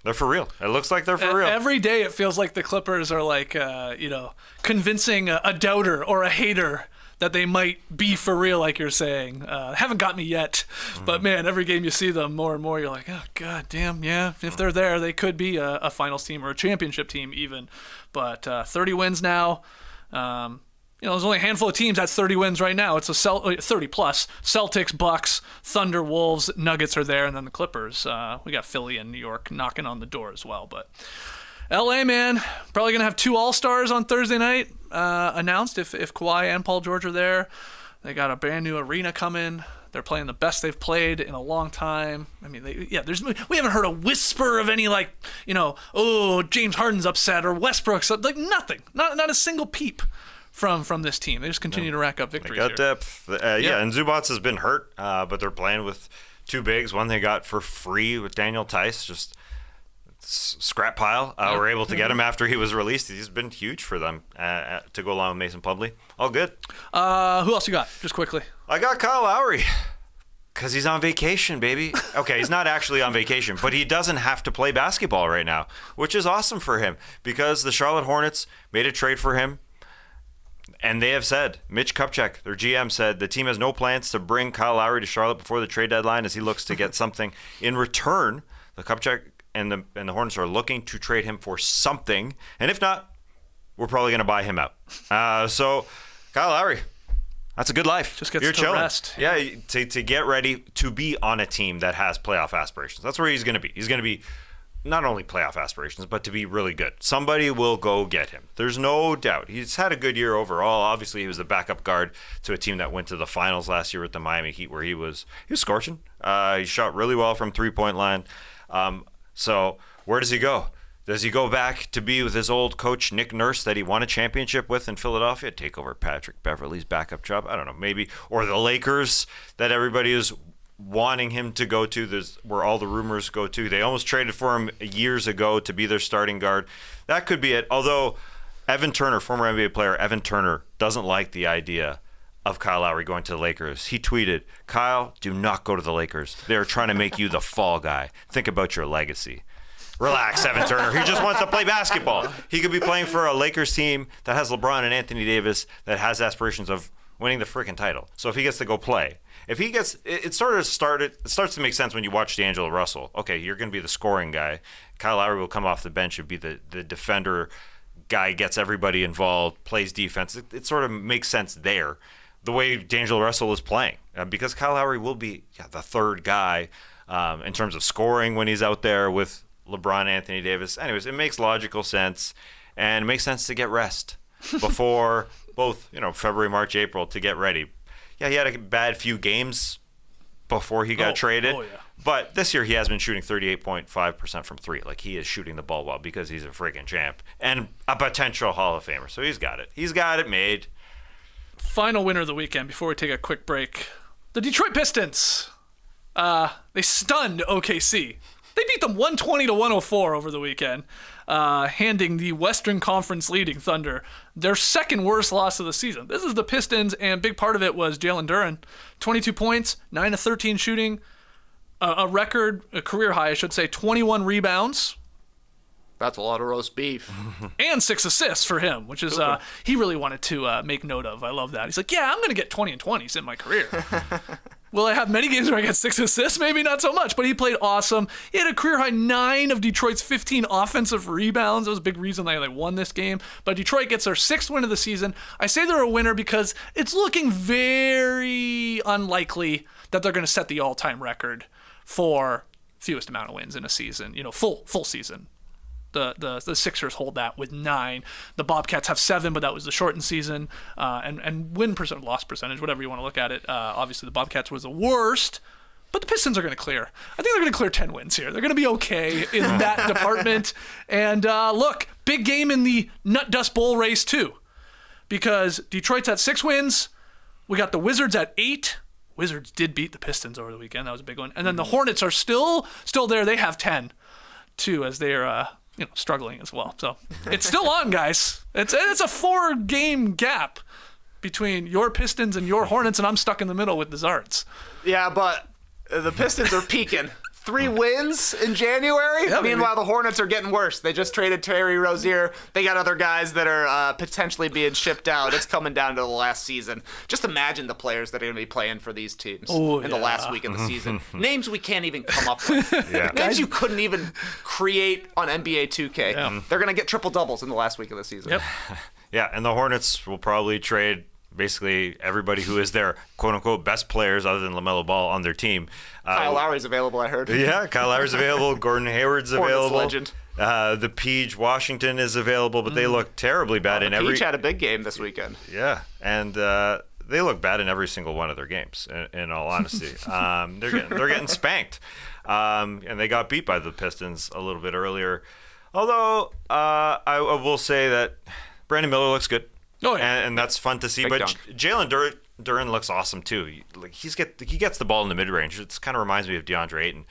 They're for real. It looks like they're for real. Every day it feels like the Clippers are like, convincing a doubter or a hater that they might be for real, like you're saying. Haven't got me yet. But, man, every game you see them more and more, you're like, oh, God damn, yeah. If they're there, they could be a finals team or a championship team even. But 30 wins now. There's only a handful of teams at 30 wins right now. It's 30 plus. Celtics, Bucks, Thunder, Wolves, Nuggets are there, and then the Clippers. We got Philly and New York knocking on the door as well. But LA, man, probably going to have 2 All-Stars on Thursday night announced if Kawhi and Paul George are there. They got a brand new arena coming. They're playing the best they've played in a long time. I mean, we haven't heard a whisper of any James Harden's upset or Westbrook's like nothing. Not a single peep from this team. They just continue to rack up victories. They got depth. And Zubats has been hurt, but they're playing with 2 bigs. One they got for free with Daniel Tice, just scrap pile. We're able to get him after he was released. He's been huge for them to go along with Mason Plumlee. All good. Who else you got? Just quickly. I got Kyle Lowry. Because he's on vacation, baby. Okay, he's not actually on vacation, but he doesn't have to play basketball right now, which is awesome for him because the Charlotte Hornets made a trade for him. And they have said, Mitch Kupchak, their GM, said the team has no plans to bring Kyle Lowry to Charlotte before the trade deadline as he looks to get something in return. The Kupchak and the Hornets are looking to trade him for something. And if not, we're probably going to buy him out. So Kyle Lowry, that's a good life. Just gets You're to chilling. rest. Yeah, to get ready to be on a team that has playoff aspirations. That's where he's going to be. He's going to be not only playoff aspirations, but to be really good. Somebody will go get him. There's no doubt. He's had a good year overall. Obviously, he was the backup guard to a team that went to the finals last year with the Miami Heat, where he was scorching. He shot really well from 3-point line. So where does he go? Does he go back to be with his old coach, Nick Nurse, that he won a championship with in Philadelphia, take over Patrick Beverley's backup job? I don't know, maybe. Or the Lakers that everybody is wanting him to go to, where all the rumors go to. They almost traded for him years ago to be their starting guard. That could be it. Although Evan Turner, former NBA player Evan Turner, doesn't like the idea of Kyle Lowry going to the Lakers. He tweeted, "Kyle, do not go to the Lakers. They are trying to make you the fall guy. Think about your legacy." Relax, Evan Turner. He just wants to play basketball. He could be playing for a Lakers team that has LeBron and Anthony Davis that has aspirations of winning the freaking title. So if he gets to go play, if he gets, it starts to make sense when you watch D'Angelo Russell. Okay, you're going to be the scoring guy. Kyle Lowry will come off the bench and be the defender guy, gets everybody involved, plays defense. It sort of makes sense there, the way D'Angelo Russell is playing, because Kyle Lowry will be the third guy in terms of scoring when he's out there with LeBron, Anthony Davis. Anyways, it makes logical sense, and it makes sense to get rest before both, February, March, April to get ready. Yeah, he had a bad few games before he got traded. Oh, yeah. But this year he has been shooting 38.5% from 3. Like, he is shooting the ball well because he's a freaking champ and a potential Hall of Famer. So he's got it. He's got it made. Final winner of the weekend before we take a quick break. The Detroit Pistons. They stunned OKC. They beat them 120-104 over the weekend, handing the Western Conference leading Thunder their second worst loss of the season. This is the Pistons, and big part of it was Jalen Duren. 22 points, 9 of 13 shooting, a career high, I should say, 21 rebounds. That's a lot of roast beef. And 6 assists for him, which is he really wanted to make note of. I love that. He's like, yeah, I'm going to get 20 and 20s in my career. Will I have many games where I get 6 assists? Maybe not so much, but he played awesome. He had a career-high 9 of Detroit's 15 offensive rebounds. That was a big reason they won this game. But Detroit gets their 6th win of the season. I say they're a winner because it's looking very unlikely that they're going to set the all-time record for fewest amount of wins in a season, full season. The Sixers hold that with 9. The Bobcats have 7, but that was the shortened season. And win percent, loss percentage, whatever you want to look at it. Obviously, the Bobcats was the worst, but the Pistons are going to clear. I think they're going to clear 10 wins here. They're going to be okay in that department. And look, big game in the Nut Dust Bowl race too, because Detroit's at 6 wins. We got the Wizards at 8. Wizards did beat the Pistons over the weekend. That was a big one. And then the Hornets are still there. They have 10 too, as they're struggling as well. So it's still on, guys. It's a 4-game gap between your Pistons and your Hornets, and I'm stuck in the middle with the Zards. Yeah, but the Pistons are peaking. 3 wins in January. Yeah, Meanwhile, the Hornets are getting worse. They just traded Terry Rozier. They got other guys that are potentially being shipped out. It's coming down to the last season. Just imagine the players that are going to be playing for these teams in the last week of the season. Names we can't even come up with. Names you couldn't even create on NBA 2K. Yeah. They're going to get triple doubles in the last week of the season. Yep. Yeah, and the Hornets will probably trade basically everybody who is their quote-unquote best players other than LaMelo Ball on their team. Kyle Lowry's available, I heard. Yeah, Kyle Lowry's available. Gordon Hayward's available. Legend. The Peach Washington is available, but they look terribly bad in every... Peach had a big game this weekend. Yeah, and they look bad in every single one of their games, in all honesty. They're getting spanked. And they got beat by the Pistons a little bit earlier. Although, I will say that Brandon Miller looks good. Oh, yeah. And that's fun to see. Big but dunk. Jalen Duren looks awesome, too. He gets the ball in the mid-range. It kind of reminds me of DeAndre Ayton.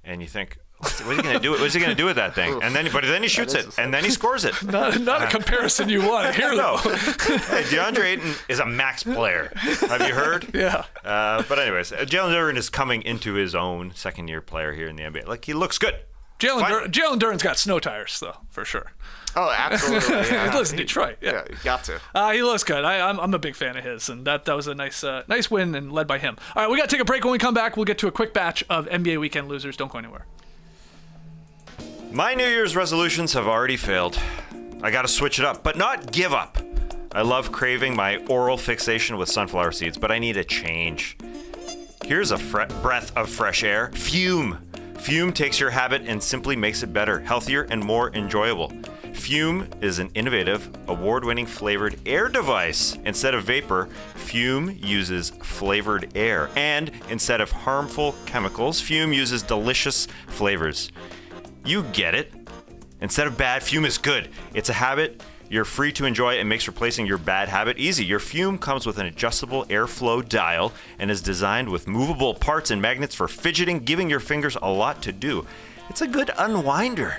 And you think, what's he going to do? What's he going to do with that thing? But then he shoots it, and then he scores it. Not a comparison you want to hear, though. Hey, DeAndre Ayton is a max player. Have you heard? Yeah. But anyways, Jalen Duren is coming into his own second-year player here in the NBA. He looks good. Jalen Duren's got snow tires, though, for sure. Oh, absolutely. Yeah. He lives in Detroit. Yeah, you got to. He looks good. I'm a big fan of his, and that was a nice win and led by him. All right, we got to take a break. When we come back, we'll get to a quick batch of NBA weekend losers. Don't go anywhere. My New Year's resolutions have already failed. I got to switch it up, but not give up. I love craving my oral fixation with sunflower seeds, but I need a change. Here's a breath of fresh air. Fume. Fume takes your habit and simply makes it better, healthier, and more enjoyable. Fume is an innovative, award-winning flavored air device. Instead of vapor, Fume uses flavored air. And instead of harmful chemicals, Fume uses delicious flavors. You get it. Instead of bad, Fume is good. It's a habit you're free to enjoy and makes replacing your bad habit easy. Your Fume comes with an adjustable airflow dial and is designed with movable parts and magnets for fidgeting, giving your fingers a lot to do. It's a good unwinder.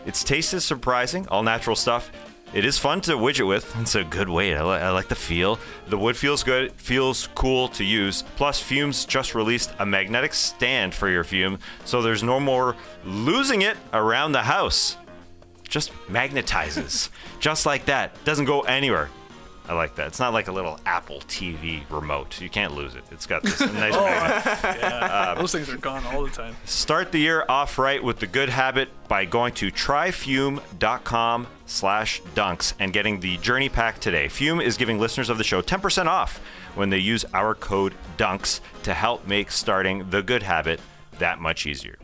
Its taste is surprising, all natural stuff. It is fun to widget with. It's a good weight. I like the feel. The wood feels good, feels cool to use. Plus, Fume's just released a magnetic stand for your Fume, so there's no more losing it around the house. Just magnetizes. Just like that. Doesn't go anywhere. I like that. It's not like a little Apple TV remote. You can't lose it. It's got this nice magnet. Yeah, those things are gone all the time. Start the year off right with the good habit by going to tryfume.com/dunks and getting the Journey Pack today. Fume is giving listeners of the show 10% off when they use our code DUNKS to help make starting the good habit that much easier.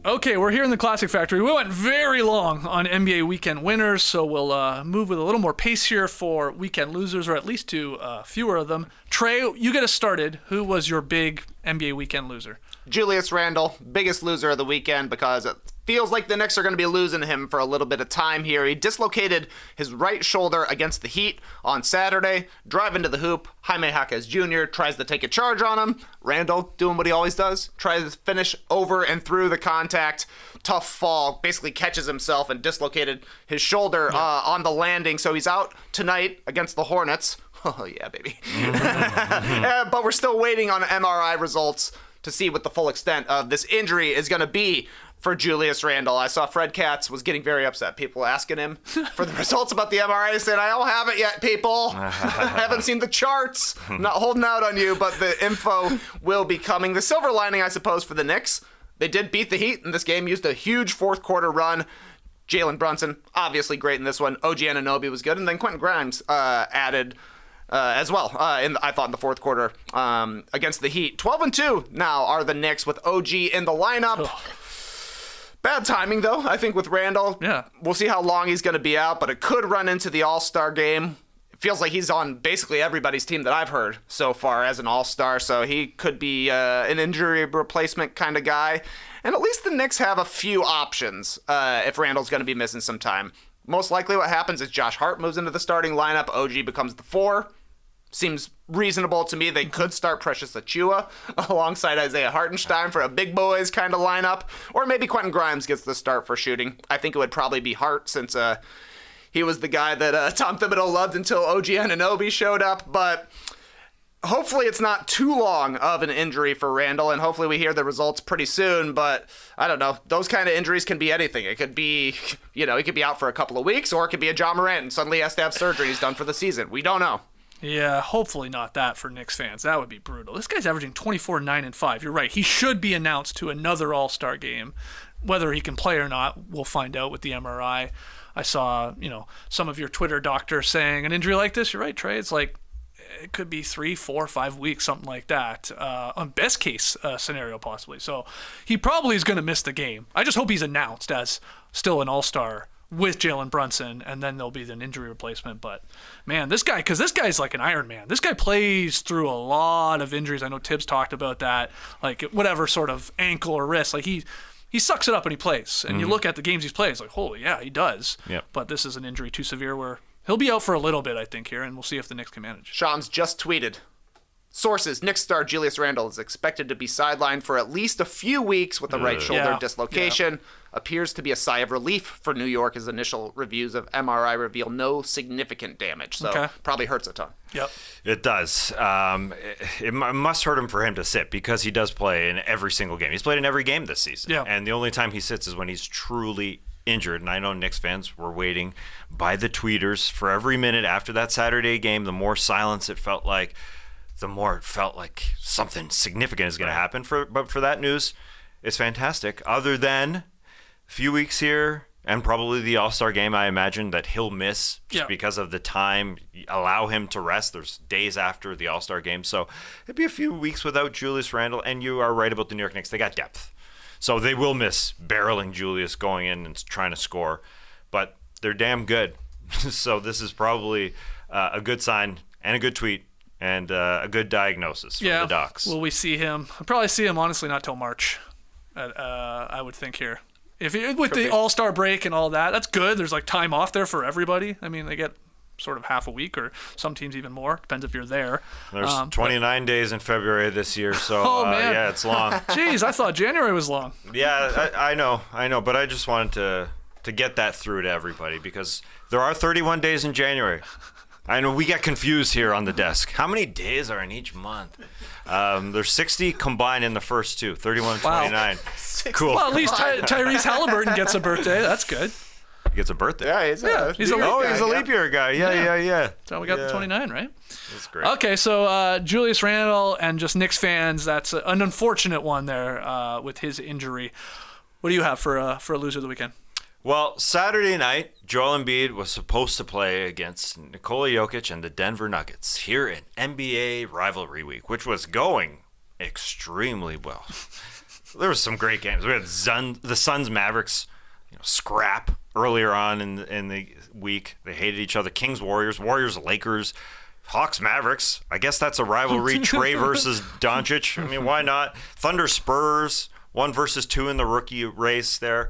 Okay, we're here in the Classic Factory. We went very long on NBA weekend winners, so we'll move with a little more pace here for weekend losers, or at least to fewer of them. Trey, you get us started. Who was your big NBA weekend loser? Julius Randle, biggest loser of the weekend because it feels like the Knicks are going to be losing him for a little bit of time here. He dislocated his right shoulder against the Heat on Saturday, driving to the hoop. Jaime Jaquez Jr. tries to take a charge on him. Randle doing what he always does, tries to finish over and through the contact. Tough fall, basically catches himself and dislocated his shoulder on the landing. So he's out tonight against the Hornets. Oh, yeah, baby. But we're still waiting on MRI results to see what the full extent of this injury is going to be for Julius Randle. I saw Fred Katz was getting very upset. People asking him for the results about the MRI. He said, I don't have it yet, people. I haven't seen the charts. I'm not holding out on you, but the info will be coming. The silver lining, I suppose, for the Knicks, they did beat the Heat in this game, used a huge fourth quarter run. Jalen Brunson, obviously great in this one. OG Anunoby was good. And then Quentin Grimes added as well, I thought, in the fourth quarter against the Heat. 12-2 now are the Knicks with OG in the lineup. Bad timing, though, I think, with Randle. Yeah. We'll see how long he's going to be out, but it could run into the All-Star game. It feels like he's on basically everybody's team that I've heard so far as an All-Star, so he could be an injury replacement kind of guy. And at least the Knicks have a few options if Randle's going to be missing some time. Most likely what happens is Josh Hart moves into the starting lineup, OG becomes the 4. Seems reasonable to me. They could start Precious Achiuwa alongside Isaiah Hartenstein for a big boys kind of lineup. Or maybe Quentin Grimes gets the start for shooting. I think it would probably be Hart since he was the guy that Tom Thibodeau loved until OG Anunoby showed up. But hopefully it's not too long of an injury for Randle, and hopefully we hear the results pretty soon. But I don't know. Those kind of injuries can be anything. It could be, he could be out for a couple of weeks, or it could be a John Morant and suddenly he has to have surgery. He's done for the season. We don't know. Yeah, hopefully not that for Knicks fans. That would be brutal. This guy's averaging 24, 9, and 5. You're right. He should be announced to another All-Star game. Whether he can play or not, we'll find out with the MRI. I saw, some of your Twitter doctors saying an injury like this, you're right, Trey, it's like it could be 3, 4, 5 weeks, something like that. On best case scenario, possibly. So he probably is going to miss the game. I just hope he's announced as still an All-Star with Jalen Brunson, and then there'll be an injury replacement. But, man, this guy's like an Iron Man. This guy plays through a lot of injuries. I know Tibbs talked about that, like whatever sort of ankle or wrist. Like he sucks it up and he plays. And you look at the games he's played, it's like, holy, yeah, he does. Yep. But this is an injury too severe where he'll be out for a little bit, I think, here, and we'll see if the Knicks can manage. Shams just tweeted, sources, Knicks star Julius Randle is expected to be sidelined for at least a few weeks with a right shoulder dislocation. Yeah. Appears to be a sigh of relief for New York as initial reviews of MRI reveal no significant damage. So probably hurts a ton. Yep. It does. It must hurt him for him to sit because he does play in every single game. He's played in every game this season. Yeah. And the only time he sits is when he's truly injured. And I know Knicks fans were waiting by the tweeters for every minute after that Saturday game. The more silence it felt like, the more it felt like something significant is going to happen. But for that news, it's fantastic. Other than a few weeks here and probably the All-Star game, I imagine that he'll miss just because of the time. Allow him to rest. There's days after the All-Star game. So it'd be a few weeks without Julius Randle. And you are right about the New York Knicks. They got depth. So they will miss barreling Julius going in and trying to score. But they're damn good. So this is probably a good sign and a good tweet. And a good diagnosis from the docs. Will we see him? I'll probably see him, honestly, not till March, I would think here. With the All-Star break and all that, that's good. There's like time off there for everybody. I mean, they get sort of half a week or some teams even more. Depends if you're there. There's 29 days in February this year, so yeah, it's long. Jeez, I thought January was long. Yeah, I know, but I just wanted to get that through to everybody because there are 31 days in January. I know we get confused here on the desk. How many days are in each month? There's 60 combined in the first two, 31 and 29. Cool. Well, at least Tyrese Halliburton gets a birthday. That's good. He gets a birthday. Yeah, he's a leap year guy. Yeah. So we got the 29, right? That's great. Okay, so Julius Randle and just Knicks fans, that's an unfortunate one there with his injury. What do you have for a loser of the weekend? Well, Saturday night, Joel Embiid was supposed to play against Nikola Jokic and the Denver Nuggets here in NBA Rivalry Week, which was going extremely well. There was some great games. We had the Suns Mavericks scrap earlier on in the week. They hated each other. Kings Warriors, Warriors Lakers, Hawks Mavericks. I guess that's a rivalry. Trey versus Doncic. I mean, why not? Thunder Spurs. 1 versus 2 in the rookie race there.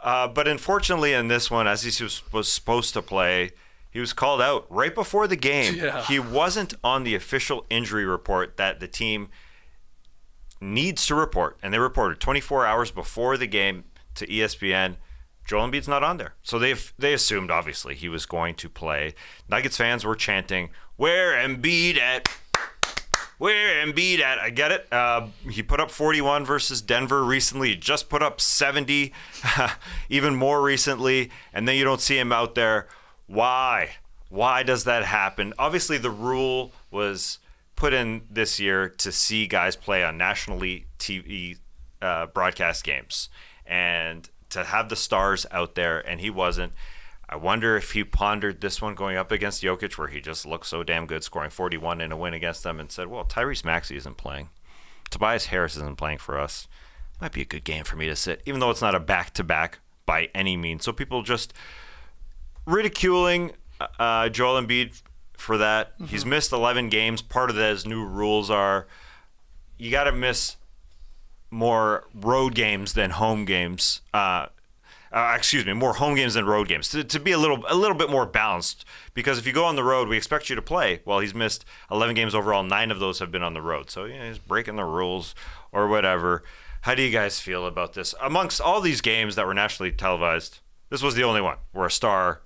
But unfortunately in this one, as he was supposed to play, he was called out right before the game. Yeah. He wasn't on the official injury report that the team needs to report. And they reported 24 hours before the game to ESPN. Joel Embiid's not on there. So they assumed, obviously, he was going to play. Nuggets fans were chanting, "Where Embiid at? Where Embiid at?" I get it. He put up 41 versus Denver recently. He just put up 70 even more recently. And then you don't see him out there. Why? Why does that happen? Obviously, the rule was put in this year to see guys play on nationally TV broadcast games. And to have the stars out there, and he wasn't. I wonder if he pondered this one going up against Jokic, where he just looked so damn good, scoring 41 in a win against them, and said, well, Tyrese Maxey isn't playing. Tobias Harris isn't playing for us. Might be a good game for me to sit, even though it's not a back-to-back by any means. So people just ridiculing Joel Embiid for that. Mm-hmm. He's missed 11 games. Part of those new rules are you got to miss more road games than home games. More home games than road games to be a little bit more balanced. Because if you go on the road, we expect you to play. Well, he's missed 11 games overall. 9 of those have been on the road. So he's breaking the rules or whatever. How do you guys feel about this? Amongst all these games that were nationally televised, this was the only one where a star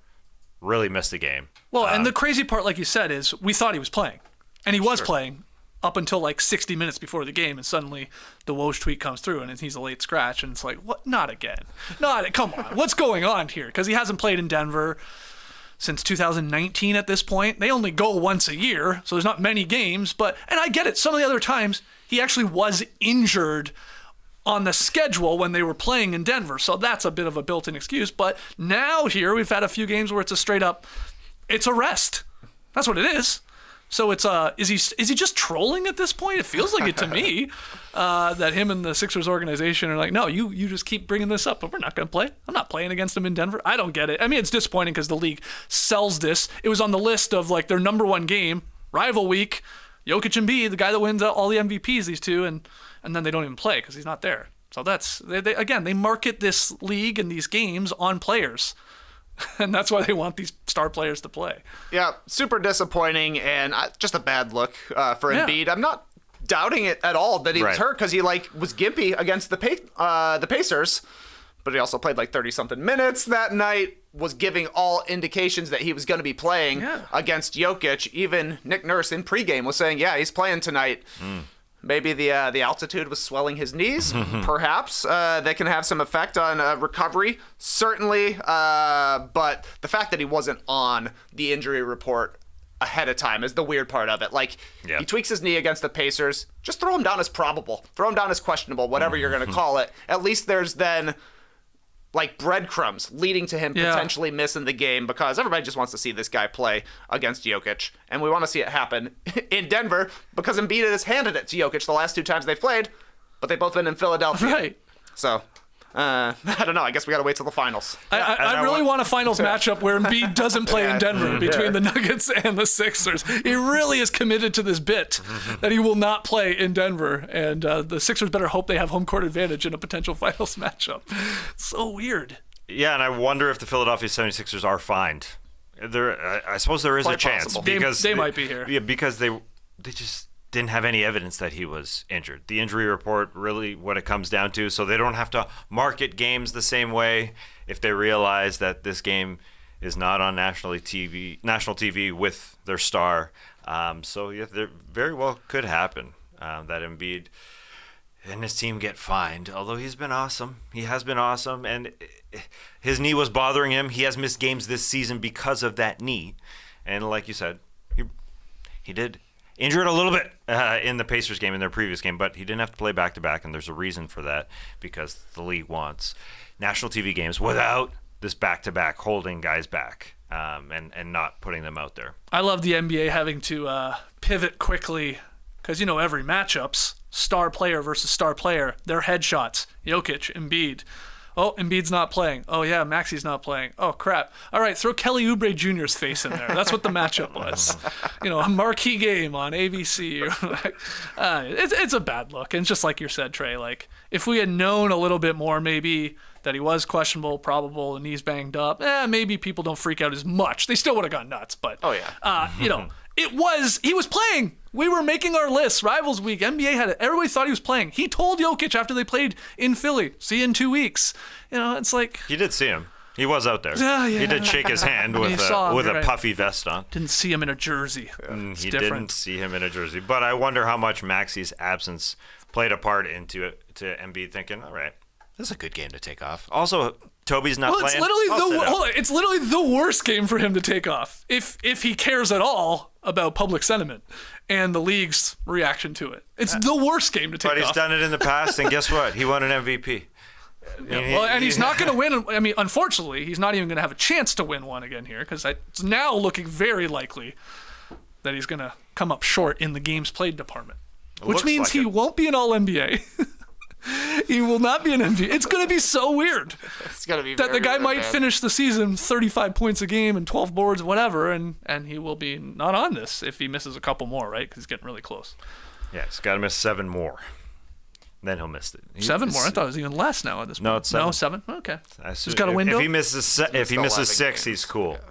really missed the game. Well, and the crazy part, like you said, is we thought he was playing, and he was playing up until like 60 minutes before the game, and suddenly the Woj tweet comes through, and he's a late scratch, and it's like, what? Not again. Come on. What's going on here? Because he hasn't played in Denver since 2019 at this point. They only go once a year, so there's not many games. And I get it. Some of the other times, he actually was injured on the schedule when they were playing in Denver, so that's a bit of a built-in excuse. But now here, we've had a few games where it's a straight up, it's a rest. That's what it is. So it's is he just trolling at this point? It feels like it to me that him and the Sixers organization are like, no, you just keep bringing this up, but we're not going to play. I'm not playing against them in Denver. I don't get it. I mean, it's disappointing because the league sells this. It was on the list of like their number one game, rival week, Jokic Embiid, the guy that wins all the MVPs, these two, and then they don't even play because he's not there. So that's they market this league and these games on players. And that's why they want these star players to play. Yeah, super disappointing and just a bad look for Embiid. I'm not doubting it at all that he was hurt because he was gimpy against the Pacers, but he also played like 30-something minutes that night, was giving all indications that he was going to be playing against Jokic. Even Nick Nurse in pregame was saying, yeah, he's playing tonight. Maybe the altitude was swelling his knees. Perhaps that can have some effect on recovery. Certainly, but the fact that he wasn't on the injury report ahead of time is the weird part of it. He tweaks his knee against the Pacers. Just throw him down as probable. Throw him down as questionable, whatever you're going to call it. At least there's then breadcrumbs leading to him potentially missing the game because everybody just wants to see this guy play against Jokic. And we want to see it happen in Denver because Embiid has handed it to Jokic the last 2 times they've played, but they've both been in Philadelphia. Right. So, I don't know. I guess we got to wait till the finals. I really want a finals matchup where Embiid doesn't play in Denver between the Nuggets and the Sixers. He really is committed to this bit that he will not play in Denver, and the Sixers better hope they have home court advantage in a potential finals matchup. So weird. Yeah, and I wonder if the Philadelphia 76ers are fined. I suppose there is Quite a chance possible. because they might be here. Yeah, because they just didn't have any evidence that he was injured. The injury report really what it comes down to, so they don't have to market games the same way if they realize that this game is not on national TV with their star. So yeah, there very well could happen that Embiid and his team get fined, although he's been awesome. He has been awesome, and his knee was bothering him. He has missed games this season because of that knee. And like you said, he did injured a little bit in the Pacers game, in their previous game, but he didn't have to play back-to-back, and there's a reason for that because the league wants national TV games without this back-to-back holding guys back and not putting them out there. I love the NBA having to pivot quickly because, every matchup's star player versus star player, their headshots, Jokic, Embiid. Oh, Embiid's not playing. Oh, yeah, Maxi's not playing. Oh, crap. All right, throw Kelly Oubre Jr.'s face in there. That's what the matchup was. A marquee game on ABC. It's a bad look. And just like you said, Trey, like, if we had known a little bit more, maybe that he was questionable, probable, and he's banged up, maybe people don't freak out as much. They still would have gone nuts, but, he was playing. We were making our lists. Rivals week. NBA had it. Everybody thought he was playing. He told Jokic after they played in Philly, see you in 2 weeks. It's like... You did see him. He was out there. Yeah. He did shake his hand with a puffy vest on. Didn't see him in a jersey. He didn't see him in a jersey. But I wonder how much Maxi's absence played a part into it, to Embiid thinking, all right, this is a good game to take off. Also, Toby's not playing. It's literally the worst game for him to take off if he cares at all about public sentiment and the league's reaction to it. It's the worst game to take off. But he's done it in the past, and guess what? He won an MVP. And he's not going to win. I mean, unfortunately, he's not even going to have a chance to win one again here because it's now looking very likely that he's going to come up short in the games played department, which means he won't be an All-NBA. He will not be an MVP. It's going to be so weird. It's going to be that the guy might finish the season 35 points a game and 12 boards, whatever, and he will be not on this if he misses a couple more, right? Because he's getting really close. Yeah, he's got to miss 7 more. Then he'll miss it. 7 more? I thought it was even less now at this point. No, it's 7. No, 7? Okay. He's got a window? If he misses 6, games, he's cool. Yeah.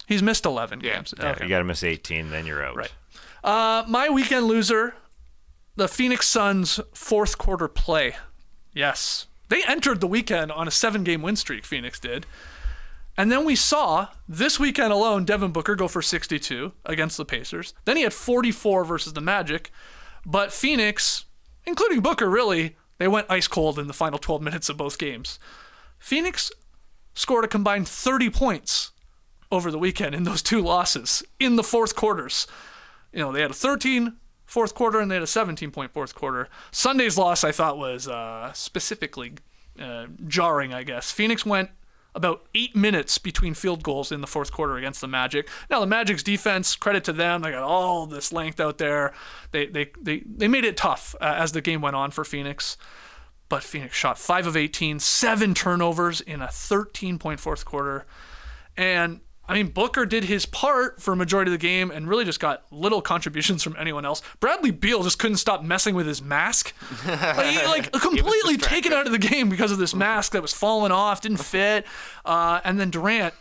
He's missed 11 games. Yeah, Okay. you got to miss 18, then you're out. Right. My weekend loser, the Phoenix Suns' fourth quarter play. Yes. They entered the weekend on a 7-game win streak, Phoenix did. And then we saw, this weekend alone, Devin Booker go for 62 against the Pacers. Then he had 44 versus the Magic. But Phoenix, including Booker, really, they went ice cold in the final 12 minutes of both games. Phoenix scored a combined 30 points over the weekend in those 2 losses in the fourth quarters. They had a 13 fourth quarter, and they had a 17-point fourth quarter. Sunday's loss, I thought, was specifically jarring, I guess. Phoenix went about 8 minutes between field goals in the fourth quarter against the Magic. Now, the Magic's defense, credit to them, they got all this length out there. They made it tough as the game went on for Phoenix. But Phoenix shot 5 of 18, 7 turnovers in a 13-point fourth quarter. And I mean, Booker did his part for a majority of the game and really just got little contributions from anyone else. Bradley Beal just couldn't stop messing with his mask. Completely taken out of the game because of this mask that was falling off, didn't fit. And then Durant,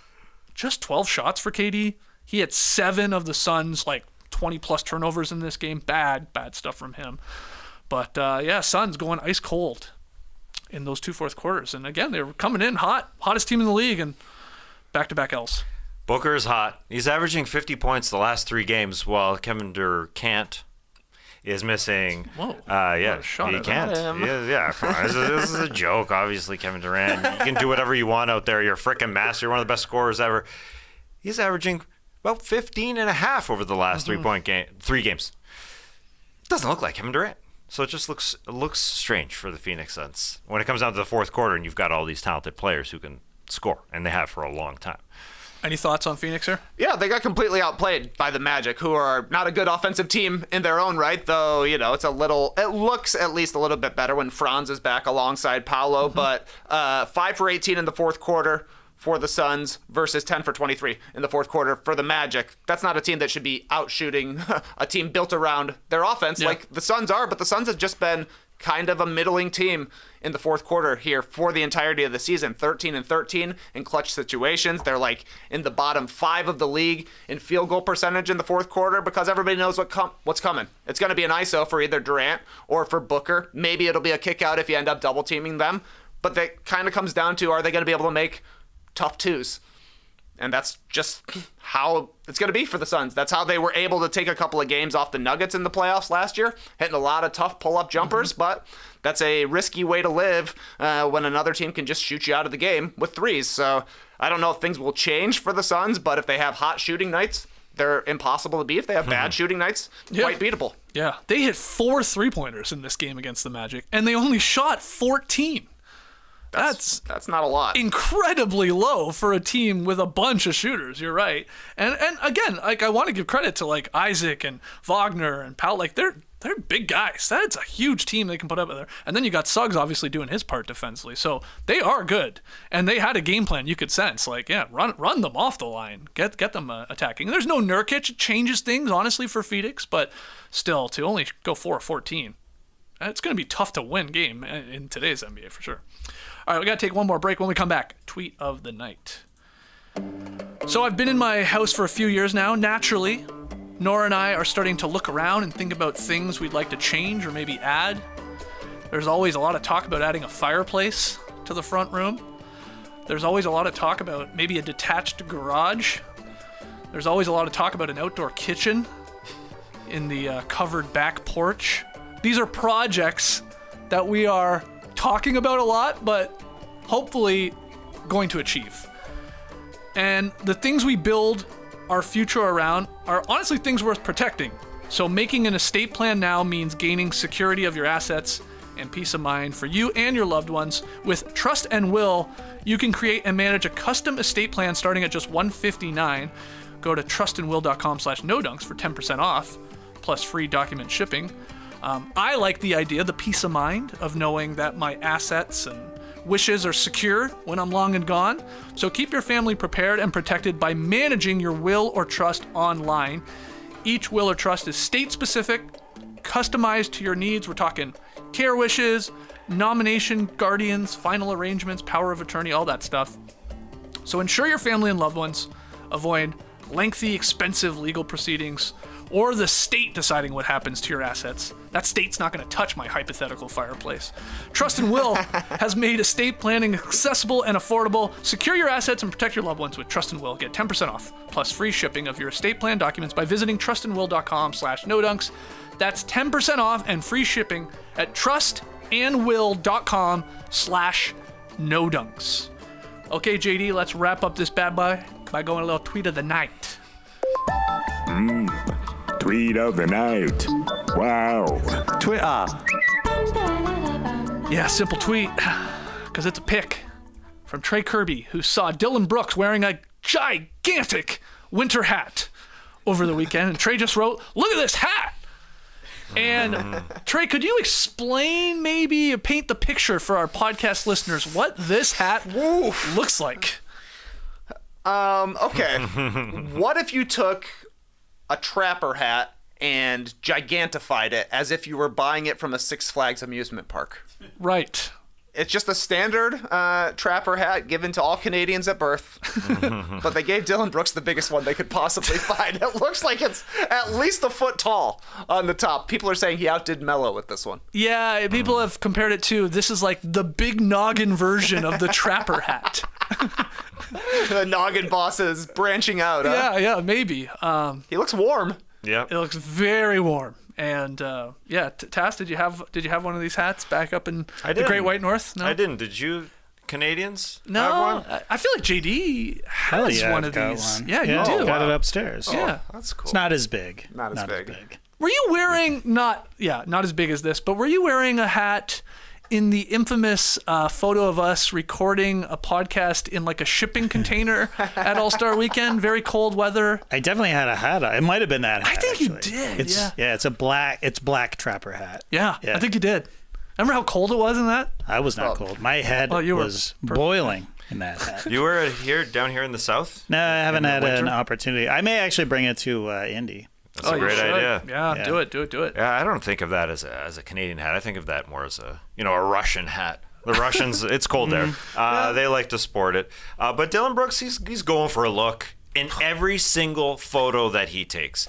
just 12 shots for KD. He had 7 of the Suns, 20-plus turnovers in this game. Bad stuff from him. But, Suns going ice cold in those 2 fourth quarters. And, again, they were coming in hot, hottest team in the league, and back-to-back L's. Booker is hot. He's averaging 50 points the last 3 games, while Kevin Durant is missing. Whoa. He can't. Yeah, come on. This is a joke, obviously, Kevin Durant. You can do whatever you want out there. You're a freaking master. You're one of the best scorers ever. He's averaging about 15 and a half over the last 3 games. Doesn't look like Kevin Durant. So it just looks strange for the Phoenix Suns. When it comes down to the fourth quarter and you've got all these talented players who can score, and they have for a long time. Any thoughts on Phoenix here? Yeah, they got completely outplayed by the Magic, who are not a good offensive team in their own right, though, it looks at least a little bit better when Franz is back alongside Paolo, but 5 for 18 in the fourth quarter for the Suns versus 10 for 23 in the fourth quarter for the Magic. That's not a team that should be out-shooting a team built around their offense like the Suns are, but the Suns have just been kind of a middling team in the fourth quarter here for the entirety of the season. 13-13 in clutch situations. They're in the bottom 5 of the league in field goal percentage in the fourth quarter because everybody knows what's coming. It's going to be an ISO for either Durant or for Booker. Maybe it'll be a kick out if you end up double teaming them. But that kind of comes down to, are they going to be able to make tough 2s? And that's just how it's going to be for the Suns. That's how they were able to take a couple of games off the Nuggets in the playoffs last year, hitting a lot of tough pull-up jumpers, but that's a risky way to live when another team can just shoot you out of the game with 3s. So I don't know if things will change for the Suns, but if they have hot shooting nights, they're impossible to beat. If they have bad shooting nights, quite beatable. Yeah, they hit 4 3-pointers in this game against the Magic, and they only shot 14. That's not a lot. Incredibly low for a team with a bunch of shooters. You're right. And again, I want to give credit to Isaac and Wagner and Powell. They're they're big guys. That's a huge team they can put up there. And then you got Suggs obviously doing his part defensively. So they are good. And they had a game plan you could sense. Like, yeah, run them off the line. Get them attacking. There's no Nurkic. It changes things, honestly, for Phoenix. But still, to only go 4-14, it's going to be tough to win game in today's NBA for sure. All right, we got to take one more break. When we come back, tweet of the night. So I've been in my house for a few years now. Naturally, Nora and I are starting to look around and think about things we'd like to change or maybe add. There's always a lot of talk about adding a fireplace to the front room. There's always a lot of talk about maybe a detached garage. There's always a lot of talk about an outdoor kitchen in the covered back porch. These are projects that we are talking about a lot, but hopefully going to achieve. And the things we build our future around are honestly things worth protecting. So making an estate plan now means gaining security of your assets and peace of mind for you and your loved ones. With Trust and Will, you can create and manage a custom estate plan starting at just $159. Go to trustandwill.com/nodunks for 10% off, plus free document shipping. I like the idea, the peace of mind of knowing that my assets and wishes are secure when I'm long and gone. So keep your family prepared and protected by managing your will or trust online. Each will or trust is state-specific, customized to your needs. We're talking care wishes, nomination, guardians, final arrangements, power of attorney, all that stuff. So ensure your family and loved ones avoid lengthy, expensive legal proceedings or the state deciding what happens to your assets. That state's not going to touch my hypothetical fireplace. Trust and Will has made estate planning accessible and affordable. Secure your assets and protect your loved ones with Trust and Will. Get 10% off plus free shipping of your estate plan documents by visiting trustandwill.com/nodunks. That's 10% off and free shipping at trustandwill.com/nodunks. Okay, JD, let's wrap up this bad boy by going a little tweet of the night. Tweet of the night. Wow. Twitter. Yeah, simple tweet, because it's a pic from Trey Kirby, who saw Dillon Brooks wearing a gigantic winter hat over the weekend. And Trey just wrote, "Look at this hat." And Trey, could you explain, maybe paint the picture for our podcast listeners, what this hat looks like? Okay. What if you took a trapper hat and gigantified it as if you were buying it from a Six Flags amusement park? Right. It's just a standard trapper hat given to all Canadians at birth. But they gave Dillon Brooks the biggest one they could possibly find. It looks like it's at least a foot tall on the top. People are saying he outdid Melo with this one. Yeah, people have compared it to, this is like the big noggin version of the trapper hat. The noggin boss is branching out. Huh? Yeah, maybe. He looks warm. Yeah. It looks very warm. And Tass, did you have one of these hats back up in the Great White North? No, I didn't. Did you Canadians have No, one? I feel like JD has yeah, one I've of got these. one. Yeah, you Yeah, do. Got it upstairs. Yeah. That's cool. It's not as big. Not as big. Were you wearing not as big as this, but were you wearing a hat in the infamous photo of us recording a podcast in like a shipping container at All-Star Weekend? Very cold weather. I definitely had a hat on. It might have been that hat. I think you actually. did. It's, yeah. it's black trapper hat. Yeah, Yeah. I think you did. Remember how cold it was in that? I was not cold. My head was boiling in that hat. You were down here in the south? No, I haven't had winter? an opportunity. I may actually bring it to Indy. That's a great idea. Yeah, do it. Yeah, I don't think of that as a Canadian hat. I think of that more as a Russian hat. The Russians, it's cold there. They like to sport it. But Dillon Brooks, he's going for a look in every single photo that he takes.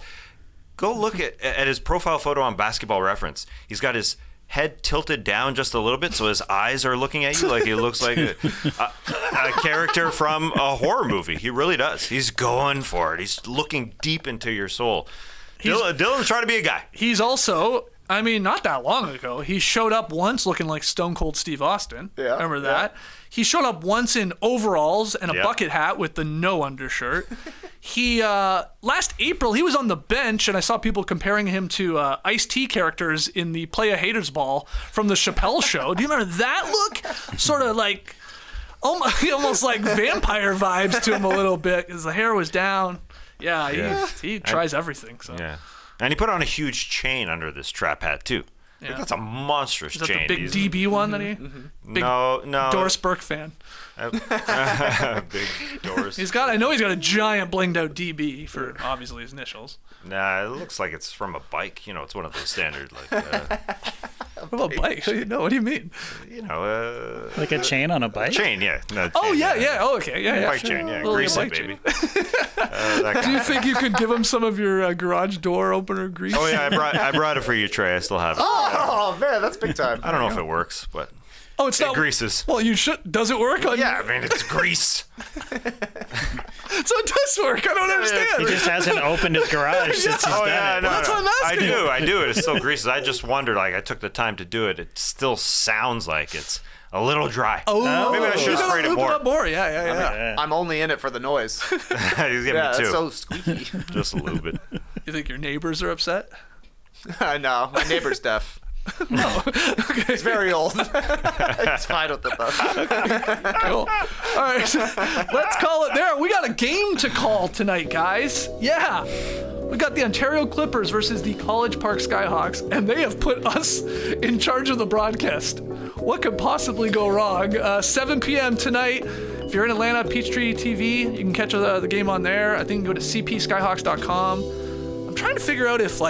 Go look at his profile photo on Basketball Reference. He's got his head tilted down just a little bit so his eyes are looking at you like he looks like a character from a horror movie. He really does. He's going for it. He's looking deep into your soul. Dillon's trying to be a guy. He's also, I mean, not that long ago, he showed up once looking like Stone Cold Steve Austin. Yeah, remember that? He showed up once in overalls and a Yeah. bucket hat with the no undershirt. He last April he was on the bench, and I saw people comparing him to Ice-T characters in the Play a Haters Ball from the Chappelle Show. Do you remember that look? Sort of like almost like vampire vibes to him a little bit, because the hair was down. Yeah, he tries everything. So. Yeah. And he put on a huge chain under this trap hat, too. Yeah. Like, that's a monstrous Is that chain. the big DB one that he? Big No. Doris Burke fan. Big Doris. I know he's got a giant blinged out DB for obviously his initials. Nah, it looks like it's from a bike. It's one of those standard, What about bike? What do you mean? Like a chain on a bike? Chain, yeah. No, Oh, chain, yeah. Oh, okay. Yeah. Bike chain, yeah. Little Grease it, bike baby. chain. Do you think you could give him some of your garage door opener grease? Oh, yeah, I brought it for you, Trey. I still have it. Oh, man, that's big time. I don't know if it works, but Oh, it's not. it greases. Well, you should. Does it work? Yeah, I mean, it's grease. So it does work. I don't understand. He just hasn't opened his garage since he's done it. No, that's what I'm asking. I do it. It still greases. I just wondered, I took the time to do it. It still sounds like it's a little dry. Oh, maybe I should have sprayed it lube more. up more. Yeah. I'm only in it for the noise. He's getting Yeah, me too. it's so squeaky. Just a little bit. You think your neighbors are upset? I know. My neighbor's deaf. Okay. He's very old. It's fine with it, though. Cool. All right, let's call it there. We got a game to call tonight, guys. Yeah. We got the Ontario Clippers versus the College Park Skyhawks, and they have put us in charge of the broadcast. What could possibly go wrong? 7 p.m. tonight. If you're in Atlanta, Peachtree TV, you can catch the game on there. I think you can go to cpskyhawks.com. I'm trying to figure out if,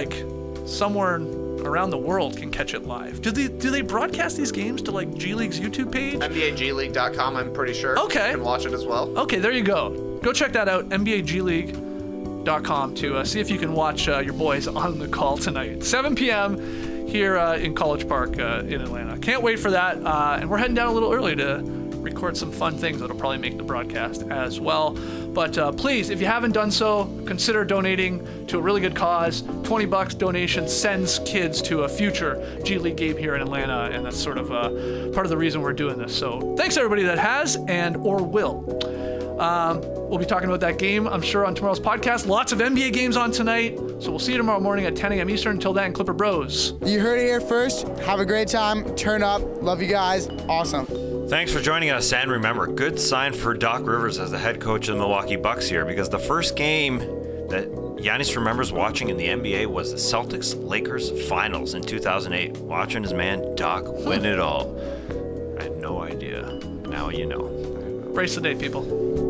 somewhere around the world can catch it live. Do they broadcast these games to G League's YouTube page? NBAGleague.com, I'm pretty sure. Okay. You can watch it as well. Okay, there you go. Go check that out, NBAGleague.com, to see if you can watch your boys on the call tonight. 7 p.m. here in College Park in Atlanta. Can't wait for that. And we're heading down a little early to record some fun things that'll probably make the broadcast as well. But please, if you haven't done so, consider donating to a really good cause. $20 donation sends kids to a future G League game here in Atlanta, and that's sort of part of the reason we're doing this. So thanks everybody that has and or will. We'll be talking about that game, I'm sure, on tomorrow's podcast. Lots of NBA games on tonight, so we'll see you tomorrow morning at 10 a.m. Eastern. Until then, Clipper Bros. You heard it here first. Have a great time. Turn up. Love you guys. Awesome. Thanks for joining us, and remember, good sign for Doc Rivers as the head coach of the Milwaukee Bucks here, because the first game that Giannis remembers watching in the NBA was the Celtics-Lakers finals in 2008, watching his man Doc win it all. I had no idea. Now you know. Brace the day, people.